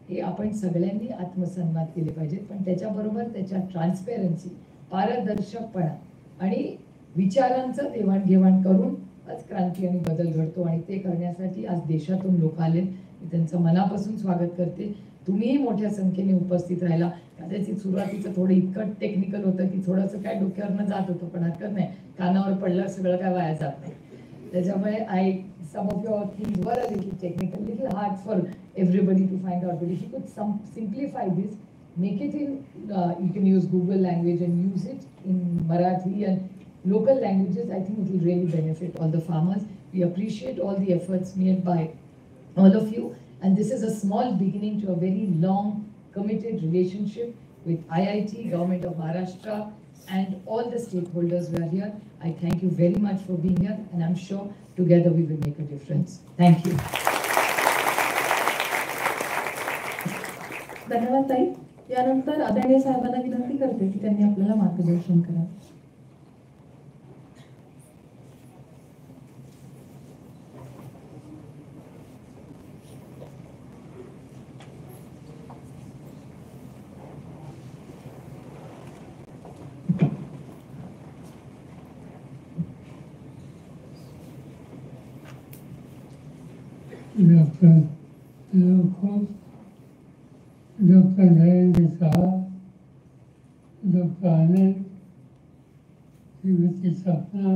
हे आपण सगळ्यांनी आत्मसन्मान केले पाहिजेत. पण त्याच्याबरोबर त्याच्या ट्रान्सपेरन्सी, पारदर्शकपणा आणि विचारांचं देवाणघेवाण करून आज क्रांती आणि बदल घडतो. आणि ते करण्यासाठी आज देशातून लोक आले. मी त्यांचं मनापासून स्वागत करते. तुम्हीही मोठ्या संख्येने उपस्थित राहिला. कदाचित सुरुवातीचं थोडं इतकं टेक्निकल होतं की थोडंसं काय डोक्यावरनं जात होतं, पण हरकत नाही, कानावर पडलं सगळं काय वाया जात नाही. त्याच्यामुळे some of your things were a little technical, little hard for everybody to find out. But if you could simplify this, make it in, you can use Google language and use it in Marathi and local languages. I think it will really benefit all the farmers. We appreciate all the efforts made by all of you. And this is a small beginning to a very long, committed relationship with IIT, Government of Maharashtra, and all the stakeholders who are here. I thank you very much for being here, and I'm sure together we will make a difference. Thank you. धन्यवाद ताई. यानंतर आदरणीय साहेबांना विनंती करते की त्यांनी आपल्याला मार्गदर्शन करावं. डॉक्टर नरेंद्र साहब, डॉक्टर आनंद, श्रीमती सपना,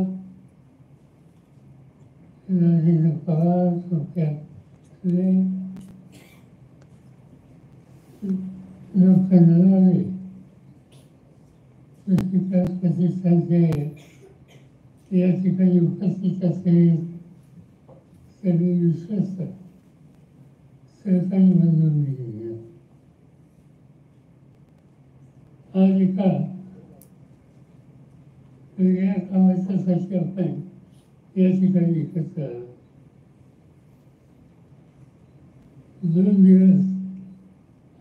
राजेंद्र पवार, सुप्रिया सुरे, डॉक्टर नरवणे, विकास प्रतिष्ठानचे या ठिकाणी उपस्थित असलेले सगळे विश्वस्त सरकारी बंधूंनी आज एका वेगळ्या कामाच्यासाठी आपण या ठिकाणी एकत्र आलो. 2 दिवस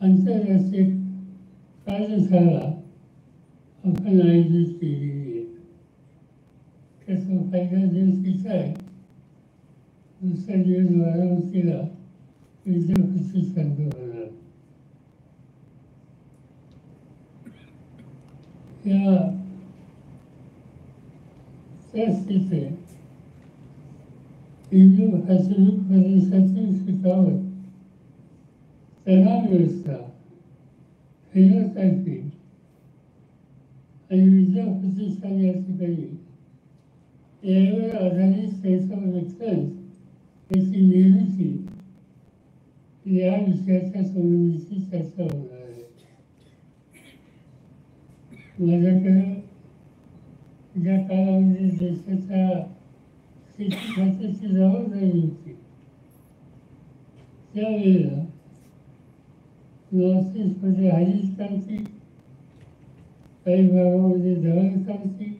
आंतरराष्ट्रीय कार्यशाळा आपण आयोजित केलेली आहे. त्याचा पहिला दिवस तिचा आहे, दुसरा दिवस बारामतीला विद्यापीठ संघ होणार. या त्याचतिथे हिंदू भाषिक प्रदेशाची शिकावत, तणाव व्यवस्था, फिनोटायपिंग आणि विद्या प्रतिष्ठान या ठिकाणी यावर आधारित शैक्षणिक रेफरन्स याची निर्मिती या विषयाच्या संबंधीची चर्चा होणार आहे. माझ्याकडे ज्या काळामध्ये देशाच्या शेती खात्याची जबाबदारी होती त्यावेळेला नॉर्थ ईस्टमध्ये हरित क्रांती, काही भागामध्ये दळण क्रांती,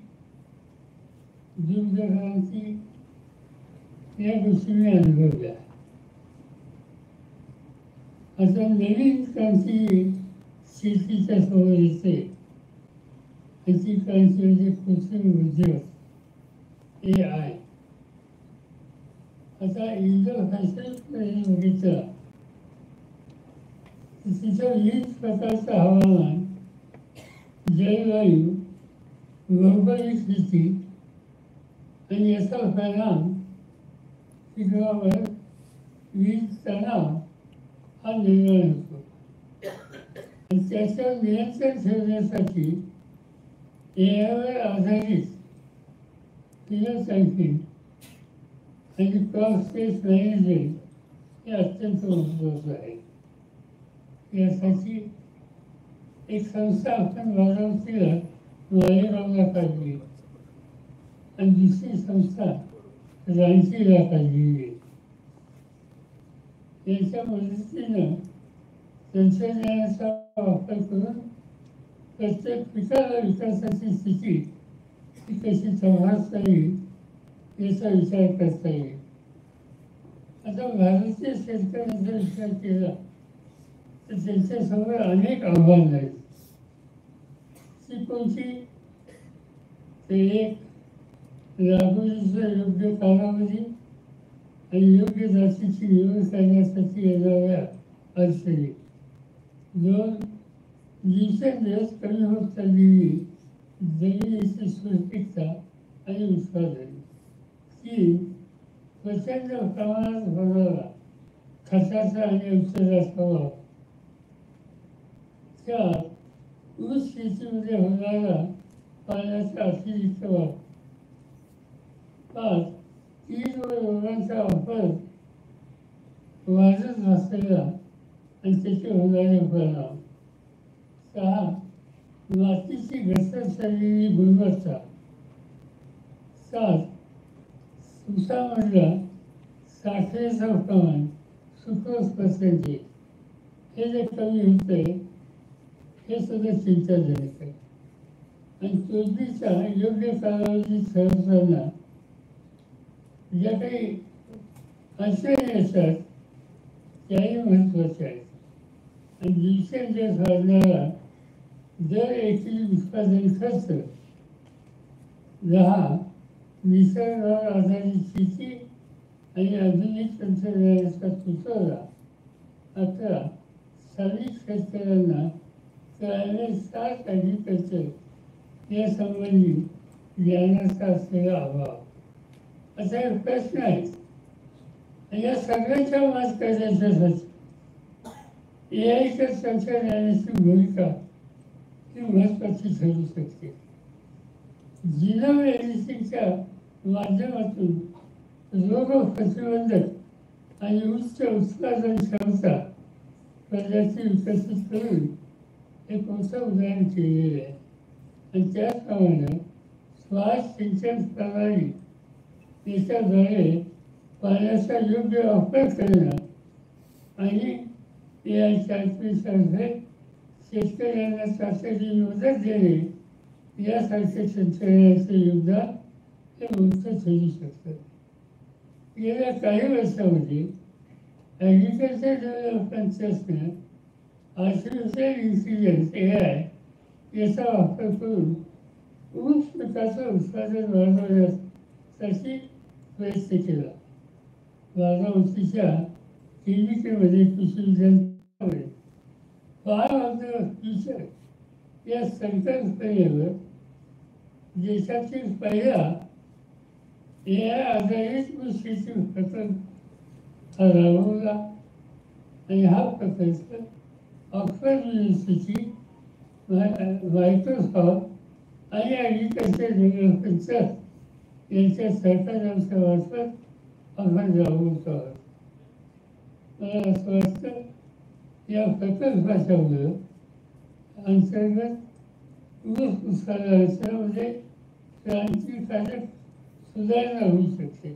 दुग्ध क्रांती या गोष्टी मी अनुभवल्या. आता नवीन क्रांती शेतीच्या समोर येते. त्याची क्रांती म्हणजे कृत्रिम बुद्धिमत्ता, AI. आता इंडो फॅशनमध्ये बघितलं तिथं विविध प्रकारचं हवामान, जलवायू, भौगोलिक स्थिती आणि याचा परिणाम पिकावर विविध तणाव हा निर्माण होतो. आणि त्याच्यावर नियंत्रण ठेवण्यासाठी यावर आधारित फिनोटायपिंग आणि क्रॉप स्पेस मॅनेजमेंट हे अत्यंत महत्त्वाचं आहे. यासाठी एक संस्था आपण बारामतीला मालेगावला काढली आणि दुसरी संस्था रांचीला काढली. याच्या मदतीनं तंत्रज्ञानाचा वापर करून प्रत्येक पिकाला विकासाची स्थिती ही कशी तपासता येईल याचा विचार करता येईल. आता भारतीय शेतकऱ्यांचा विचार केला तर त्यांच्यासमोर अनेक आव्हानं आहेत. ती कोणती? ते एक, लागवडीचा योग्य कालावधी आणि योग्य जातीची निवड करण्यासाठी येणाऱ्या अडचणी. दोन, दिवसेंदिवस कमी होत चाललेली जमिनीची सुपीकता आणि उत्पादन. तीन, प्रचंड प्रमाणात होणारा खताचा आणि औषधाचा वापर. चार, ऊस शेतीमध्ये होणारा पाण्याचा अतिरिक्त वापर. पाच, कीड व रोगांचा वापर वाढत असलेला आणि त्याचे होणारे परिणाम. सहा, मातीची घसरत चाललेली गुणवत्ता. सात, ऊसामधला साखरेचं प्रमाण, सुक्रोज पर्सेंटेज हे जे कमी होते हे सुद्धा चिंताजनक आहे. आणि तोडणीचा योग्य कालावधी ठरवताना ज्या काही अडचणी असतात त्याही महत्त्वाच्या आहेत. आणि दिवसेंदिवस वाढणारा दर एकरी उत्पादन खर्च. 10, निसर्गावर आधारित शेती आणि आधुनिक तंत्रज्ञानाचा तुटवडा. 11, स्थानिक शेतकऱ्यांना क्लायमेट स्मार्ट ॲग्रिकल्चर यासंबंधी ज्ञानाचा असलेला अभाव. असा एक प्रश्न आहे. आणि या सगळ्यांच्या मात करण्यासाठी AIच्या तंत्रज्ञानाची भूमिका ही महत्त्वाची ठरू शकते. जिनोम एडिटिंगच्या माध्यमातून रोग प्रतिबंधक आणि उच्च उत्पादन क्षमता प्रजाती विकसित करून एक मोठं उदाहरण केलेलं आहे. आणि त्याचप्रमाणे श्वास सिंचन प्रणाली याच्याद्वारे पाण्याचा योग्य वापर करणं आणि AIच्या शेतकऱ्यांना तातडीने मदत देणे यासारखे तंत्रज्ञानाचे योगदान हे मोठं ठरू शकतं. गेल्या काही वर्षामध्ये ॲग्रिकल्चर डेव्हलपमेंट ट्रस्टनं आर्टिफिशियल इंटेलिजन्स AI याचा वापर करून ऊस पिकाचं उत्पादन वाढवण्यासाठी प्रयत्न केला. बारामतीच्या केमिकेमध्ये कृषी विज्ञानामध्ये फार्म ऑफ द फ्युचर या संकल्पनेवर देशातील पहिला AI आधारित गोष्टीची प्रकल्प हा राबवला आणि हा प्रकल्प ऑक्सफर्ड युनिव्हर्सिटी, मायक्रोसॉफ्ट आणि ॲग्रिकल्चर डेव्हलपमेंट ट्रस्ट यांच्या सहकार्याच्या मार्फत आपण राबवतो आहोत. मला असं वाटतं या प्रकल्पाच्या अंतर्गत ऊस उत्पादनामध्ये क्रांतिकारक सुधारणा होऊ शकते.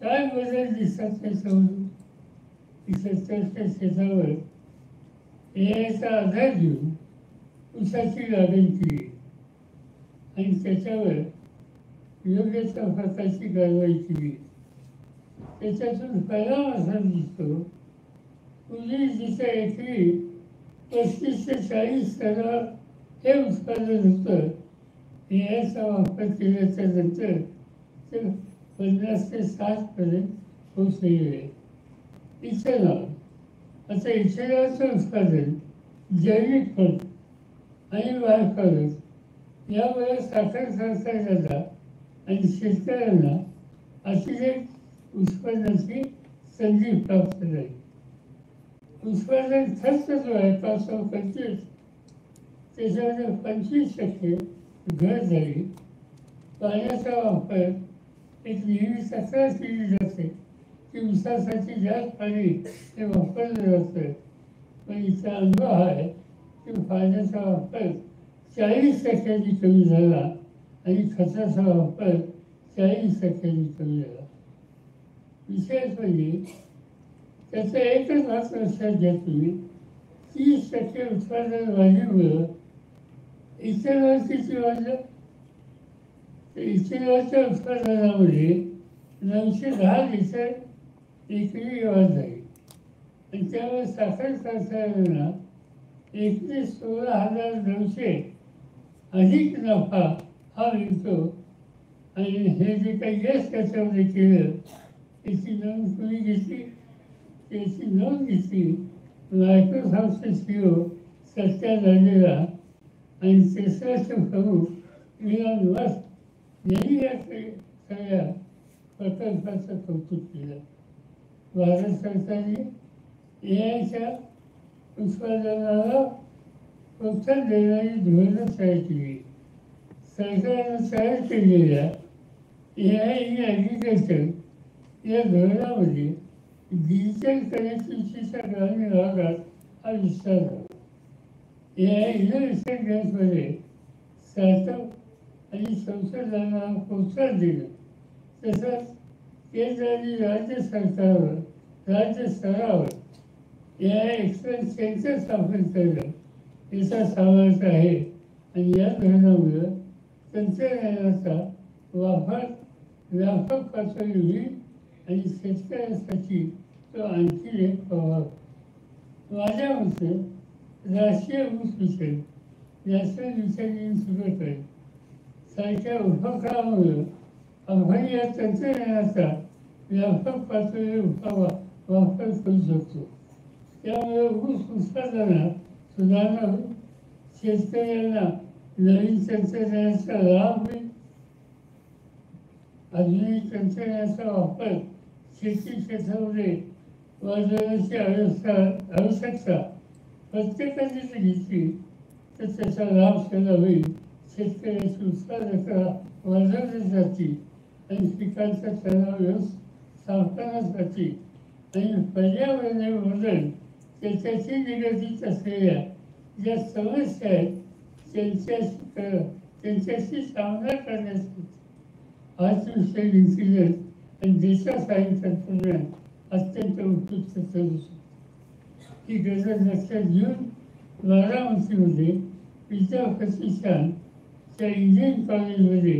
काय बदल दिसतात त्याच्यावरून इकडच्या शेतावर एआयचा आधार घेऊन ऊसाची लागण केली आणि त्याच्यावर योग्य त्या प्रकारची कारवाई केली. त्याच्यातून परिणाम असा दिसतो, पूर्वी जिथे एकरी 35 ते 40 टनावर हे उत्पादन होतं, एआयचा वापर केल्याच्या नंतर ते 50 ते 60 पर्यंत पोहोचलेले आहे. इथेनॉल, आता इथेनॉलचं उत्पादन जैविक खत आणि बायप्रॉडक्ट यामुळे साखर कारखान्यांना आणि शेतकऱ्यांना अतिशय उत्पन्नाची संधी प्राप्त झाली. उत्पादन खर्च जो आहे 525, त्याच्यामध्ये 25% घट झाली. पाण्याचा वापर एक नेहमी तक्रार केली जाते की ऊसासाठी जास्त पाणी हे वापरलं जातं, पण इथला अनुभव आहे की पाण्याचा वापर 40% कमी झाला आणि खताचा वापर 40% कमी झाला. विशेष म्हणजे त्याचं एकच मात्र लक्षात घ्या तुम्ही, 30% उत्पादन वाढीमुळं इथेनॉलची जी वाढलं, इथेनॉलच्या उत्पादनामध्ये 910 लिटर एकरी वाढ झाली आणि त्यामुळे साखर कारखान्यांना एकरी 16,900 अधिक नफा हा मिळतो. आणि हे जे काही यश त्याच्यामध्ये केलं त्याची नोंद तुम्ही घेतली, त्याची नोंद घेतली मायक्रोसॉफ्टचे CEO सत्या नाडेला आणि टेस्लाचे प्रमुख इलॉन मस्क यांनी या सगळ्या प्रकल्पाचं कौतुक केलं. भारत सरकारने एआयच्या उत्पादनाला प्रोत्साहन देणारी धोरणं तयार केली. सरकारनं तयार केलेल्या एआय इन ॲग्रिकल्चर या धोरणामध्ये डिजिटल कनेक्टिव्हिटीच्या ग्रामीण भागात हा विस्तार झाला. एआय इनोव्हेशन ग्रँटमध्ये स्टार्टअप आणि संशोधनाला प्रोत्साहन देणं, तसंच केंद्र आणि राज्य स्तरावर एआय एक्सलन्स सेंटर स्थापन करणं याचा समावेश आहे. आणि या धोरणामुळे तंत्रज्ञानाचा वापर व्यापक पातळीवर होईल आणि शेतकऱ्यांसाठी तो आणखी एक प्रभाव. माझ्या मते राष्ट्रीय ऊस mission, national mission in sugarcane सारख्या उपक्रमामुळे आपण या तंत्रज्ञानाचा व्यापक पातळीवर वापर करू शकतो. त्यामुळे ऊस उत्पादनात सुधारणा होईल, शेतकऱ्यांना नवीन तंत्रज्ञानाचा लाभ होईल. आधुनिक तंत्रज्ञानाचा वापर शेती क्षेत्रामध्ये वाढवण्याची आवश्यकता प्रत्येकाने जर घेतली तर त्याचा लाभ त्याला होईल. शेतकऱ्याची उत्पादकता वाढवली जाते आणि पिकांचा तणाव सावकाश जाते आणि पर्यावरणीय बदल त्याच्याशी निगडीत असलेल्या ज्या समस्या आहेत त्यांच्याशी सामना करण्यासाठी आर्टिफिशियल इंटेलिजन्स आणि डेटा सायन्स तंत्रज्ञान अत्यंत उपयुक्त ठरू शकते. ही गरज लक्षात घेऊन बारामतीमध्ये विद्या प्रतिष्ठानच्या इंजिनिअरिंग कॉलेजमध्ये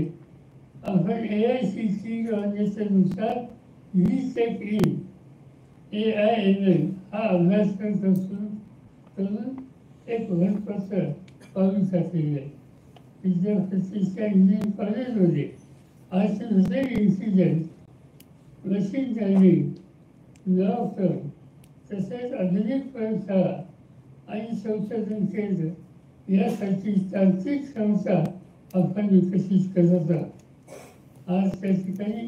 आपण AICTE मान्यतेनुसार VTech in AIML हा अभ्यासक्रम करून एक महत्त्वाचं पाऊल टाकलेलं आहे. विद्या प्रतिष्ठान इंजिनिअरिंग कॉलेजमध्ये artificial intelligence, machine learning, law firm तसेच आधुनिक प्रयोगशाळा आणि संशोधन केंद्र यासाठी तांत्रिक संस्था आपण विकसित करत आहोत. आज त्या ठिकाणी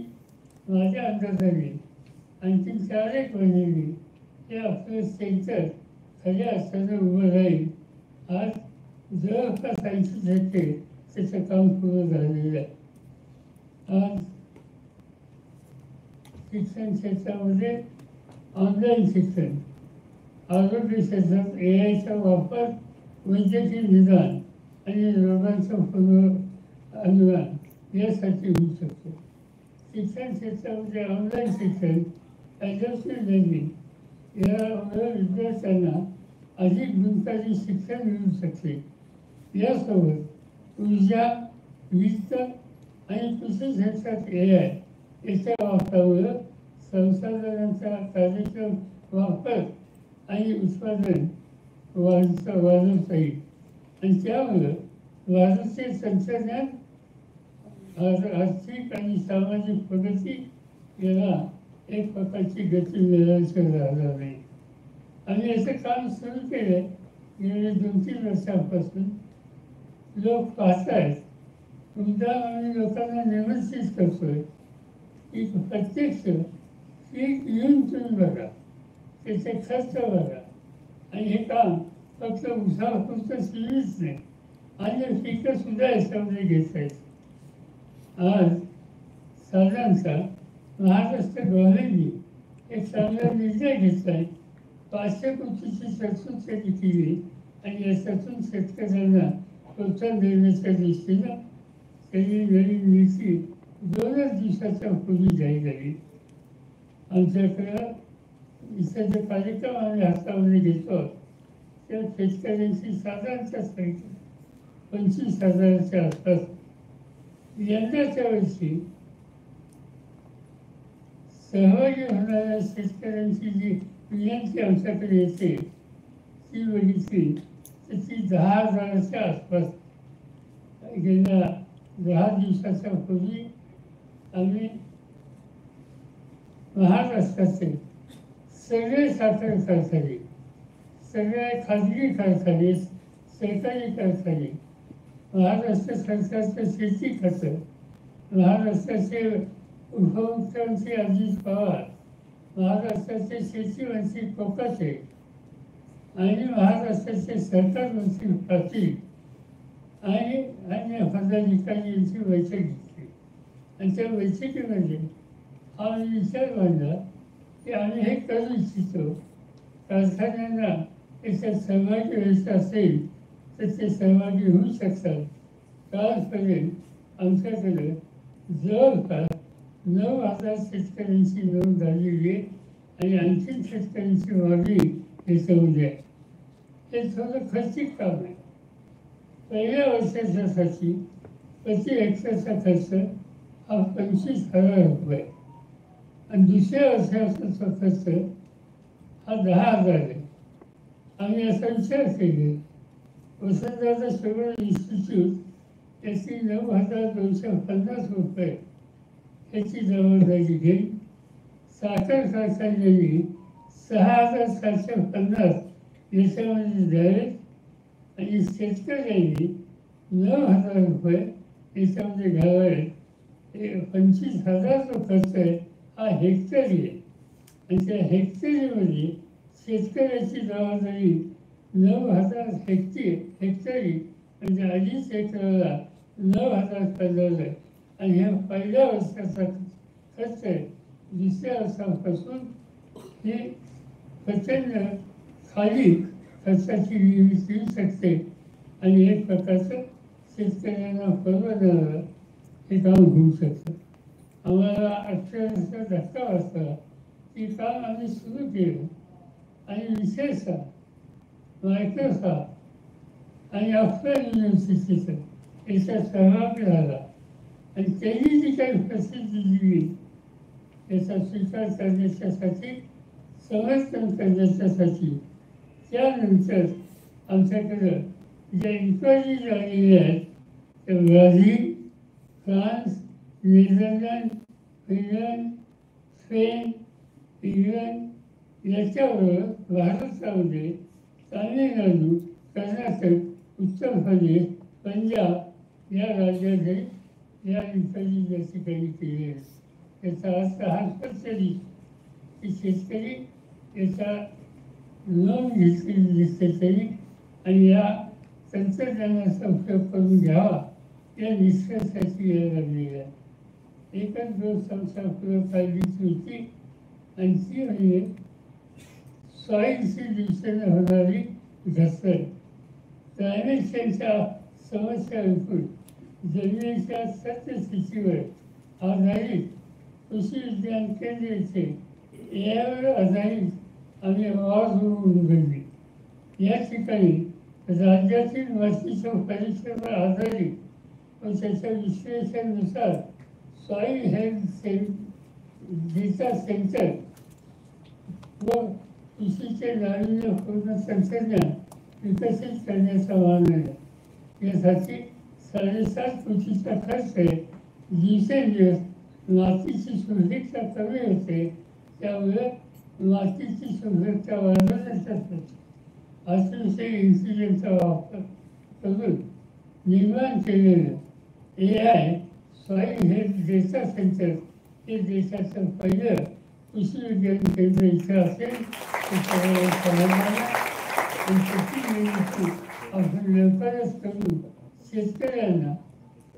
माझ्या अंदाजाने आणखी 4-1 महिन्यांनी हे आपलं सेंटर खऱ्या अर्थानं उभं राहील. आज जवळपास 80% त्याचं काम पूर्ण झालेलं आहे. आज शिक्षण क्षेत्रामध्ये ऑनलाईन शिक्षण, आरोग्य क्षेत्रात AIचा वापर, वैद्यकीय निदान आणि रोगांचं अनुमान यासाठी होऊ शकतो. शिक्षण क्षेत्रामध्ये ऑनलाईन शिक्षण, ॲडॅप्टिव्ह लर्निंग यामुळे विद्यार्थ्यांना अधिक गुणकारी शिक्षण मिळू शकते. यासोबत ऊर्जा, वित्त आणि कृषी क्षेत्रात AI याच्या वापरामुळे संसाधनांचा कार्यक्षम वापर आणि उत्पादन वाढवता येईल. आणि त्यामुळं भारतीय तंत्रज्ञान, आर्थिक आणि सामाजिक प्रगती याला एक प्रकारची गती मिळाल्याचं राहणार नाही. आम्ही याचं काम सुरू केलं गेल्या 2-3 वर्षांपासून. लोक पाहत आहेत. तुमचा आम्ही लोकांना निमंत्रित करतोय की प्रत्यक्ष पीक येऊन तुम्ही बघा, त्याचे खर्च बघा. आणि हे काम फक्त उसापुरतं सीमित नाही, अन्य पिकं सुद्धा याच्यामध्ये घेता येत. आज साधारणतः महाराष्ट्र गव्हर्नमेंटनी एक चांगला निर्णय घेतला आहे. 500 कोटीची तरतूद त्यांनी केली आणि याच्यातून शेतकऱ्यांना प्रोत्साहन देण्याच्या दृष्टीनं त्यांनी नवीन नीती 2च दिवसाच्या पूर्वी जाहीर झाली. आमच्याकडं इथं जे कार्यक्रम आम्ही हातामध्ये घेतो त्या शेतकऱ्यांची साधारणतः संख्या 25,000च्या आसपास. यंदाच्या वर्षी सहभागी होणाऱ्या शेतकऱ्यांची जी विनंती आमच्याकडे येते ती बघितली तर ती 10,000च्या आसपास. गेल्या 10 दिवसाच्या पूर्वी आम्ही महाराष्ट्राचे सगळे साखर कारखाने, सगळ्या खाजगी कारखाने, सरकारी कारखाने, महाराष्ट्र सरकारचं शेती खातं, महाराष्ट्राचे उपमुख्यमंत्री अजित पवार, महाराष्ट्राचे शेती मंत्री कोकाटे आणि महाराष्ट्राचे सरकार मंत्री पाटील आणि अन्य पदाधिकारी यांची बैठक घेतली. आणि त्या बैठकीमध्ये आम्ही विचार मांडला की आम्ही हे करू इच्छितो. कारखान्यांना याच्यात सहभागी व्हायचं असेल तर ते सहभागी होऊ शकतात. कालपर्यंत आमच्याकडे जवळपास 9,000 शेतकऱ्यांची नोंद झालेली आहे आणि आणखी शेतकऱ्यांची मागणी याच्यामध्ये आहे. हे थोडं खर्चिक काम आहे. पहिल्या वर्षासाठी प्रति हेक्टरचा खर्च हा 25,000 रुपये आणि दुसऱ्या वर्षाचा खर्च हा 10,000 आहे. आम्ही असा विचार केले. वसंतदादा शुगर इन्स्टिट्यूट याची 9,250 रुपये याची जबाबदारी घेईन. साखर कारखान्यांनी 6,750 याच्यामध्ये द्यावे आणि शेतकऱ्यांनी 9,000 रुपये याच्यामध्ये घालावे. 25,000 जो खर्च आहे हा हेक्टरी आहे आणि त्या हेक्टरीमध्ये शेतकऱ्याची जबाबदारी 9,000 हेक्टरी म्हणजे 2.5 एकराला 9,000 पडलेलं आहे. आणि ह्या पहिल्या वर्षाचा खर्च आहे. दुसऱ्या वर्षापासून ही प्रचंड खाली खर्चाची निर्मिती येऊ शकते आणि एक प्रकारचं शेतकऱ्यांना परवडणारं हे काम होऊ शकतं. आम्हाला अक्षरशः धक्का वाचला की काम आम्ही सुरू केलं आणि विशेषतः मायक्रोसॉफ्ट आणि ऑक्सफर्ड युनिव्हर्सिटीचं याच्यात सहभाग झाला आणि त्यांनी जी काही प्रसिद्धी दिली याचा स्वीकार करण्याच्यासाठी, समर्थन करण्याच्यासाठी त्यानंतर आमच्याकडं ज्या इन्क्वायरी झालेल्या आहेत त्या Brazil, France, Netherland, Finland, Spain, England याच्याबरोबर महाराष्ट्रामध्ये तामिळनाडू, कर्नाटक, उत्तर प्रदेश, पंजाब या राज्याचे या दिवसाची जशी काही केली आहे त्याचा अर्थ हा स्पष्ट दिसतो की शेतकरी याचा नोंद घेतलेली दिसते तरी आणि या तंत्रज्ञानाचा उपयोग करून घ्यावा या निष्कर्षाची वेळ लागलेली आहे. एकच गोष्ट संस्था काढलीची होती आणि ती म्हणजे सॉईलची दिवसाने होणारी घसरण. क्लायमेट चेंजच्या समस्या ऐकून जमिनीच्या सत्यस्थितीवर आधारित कृषी विज्ञान केंद्राचे यावर आधारित आम्ही आवाज उघडली. या ठिकाणी राज्यातील मातीच्या परीक्षेवर आधारित व त्याच्या विश्लेषणानुसार सॉईल हेल्थ डेटा सेंटर व कृषीचे नाविन्यपूर्ण तंत्रज्ञान विकसित करण्याचा मान आहे. यासाठी 7.5 कोटीचा खर्च आहे. दिवसेंदिवस मातीची सुरक्षितता कमी होते त्यामुळे मातीची सुरक्षितता वाढवण्यासाठी आर्टिफिशियल इंटेलिजन्सचा वापर करून निर्माण केलेलं AI soil health data center हे देशाचं पहिलं कृषी विज्ञान केंद्र इथे असेल आपण लवकरच करून शेतकऱ्यांना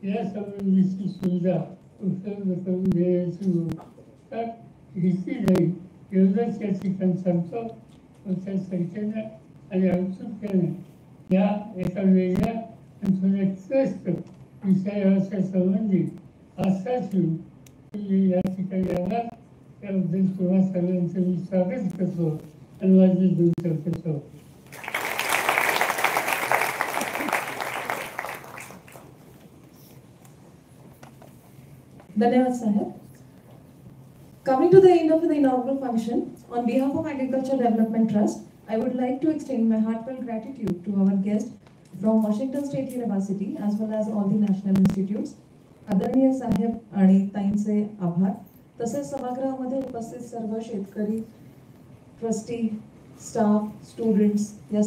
या संबंधीची सुविधा उपलब्ध करून देण्याची भूमिका घेतली जाईल एवढंच या ठिकाणी सांगतो. त्या संख्येनं आणि औत्सुक्याने या एका वेगळ्या आणि थोड्या त्रस्त विषयाच्या संबंधित आस्था ठेवून या ठिकाणी आला त्याबद्दल तुम्हा सगळ्यांचं मी स्वागत करतो आणि माझी दूर करतो. Dhanyawad Sahib. Coming to the end of the inaugural function, on behalf of Agriculture Development Trust, I would like to extend my heartfelt gratitude to our guests from Washington State University as well as all the national institutes. आदरणीय साहेब आणि ताईंचे आभार. तसेच सभागृहामध्ये उपस्थित सर्व शेतकरी, trustee, staff, students या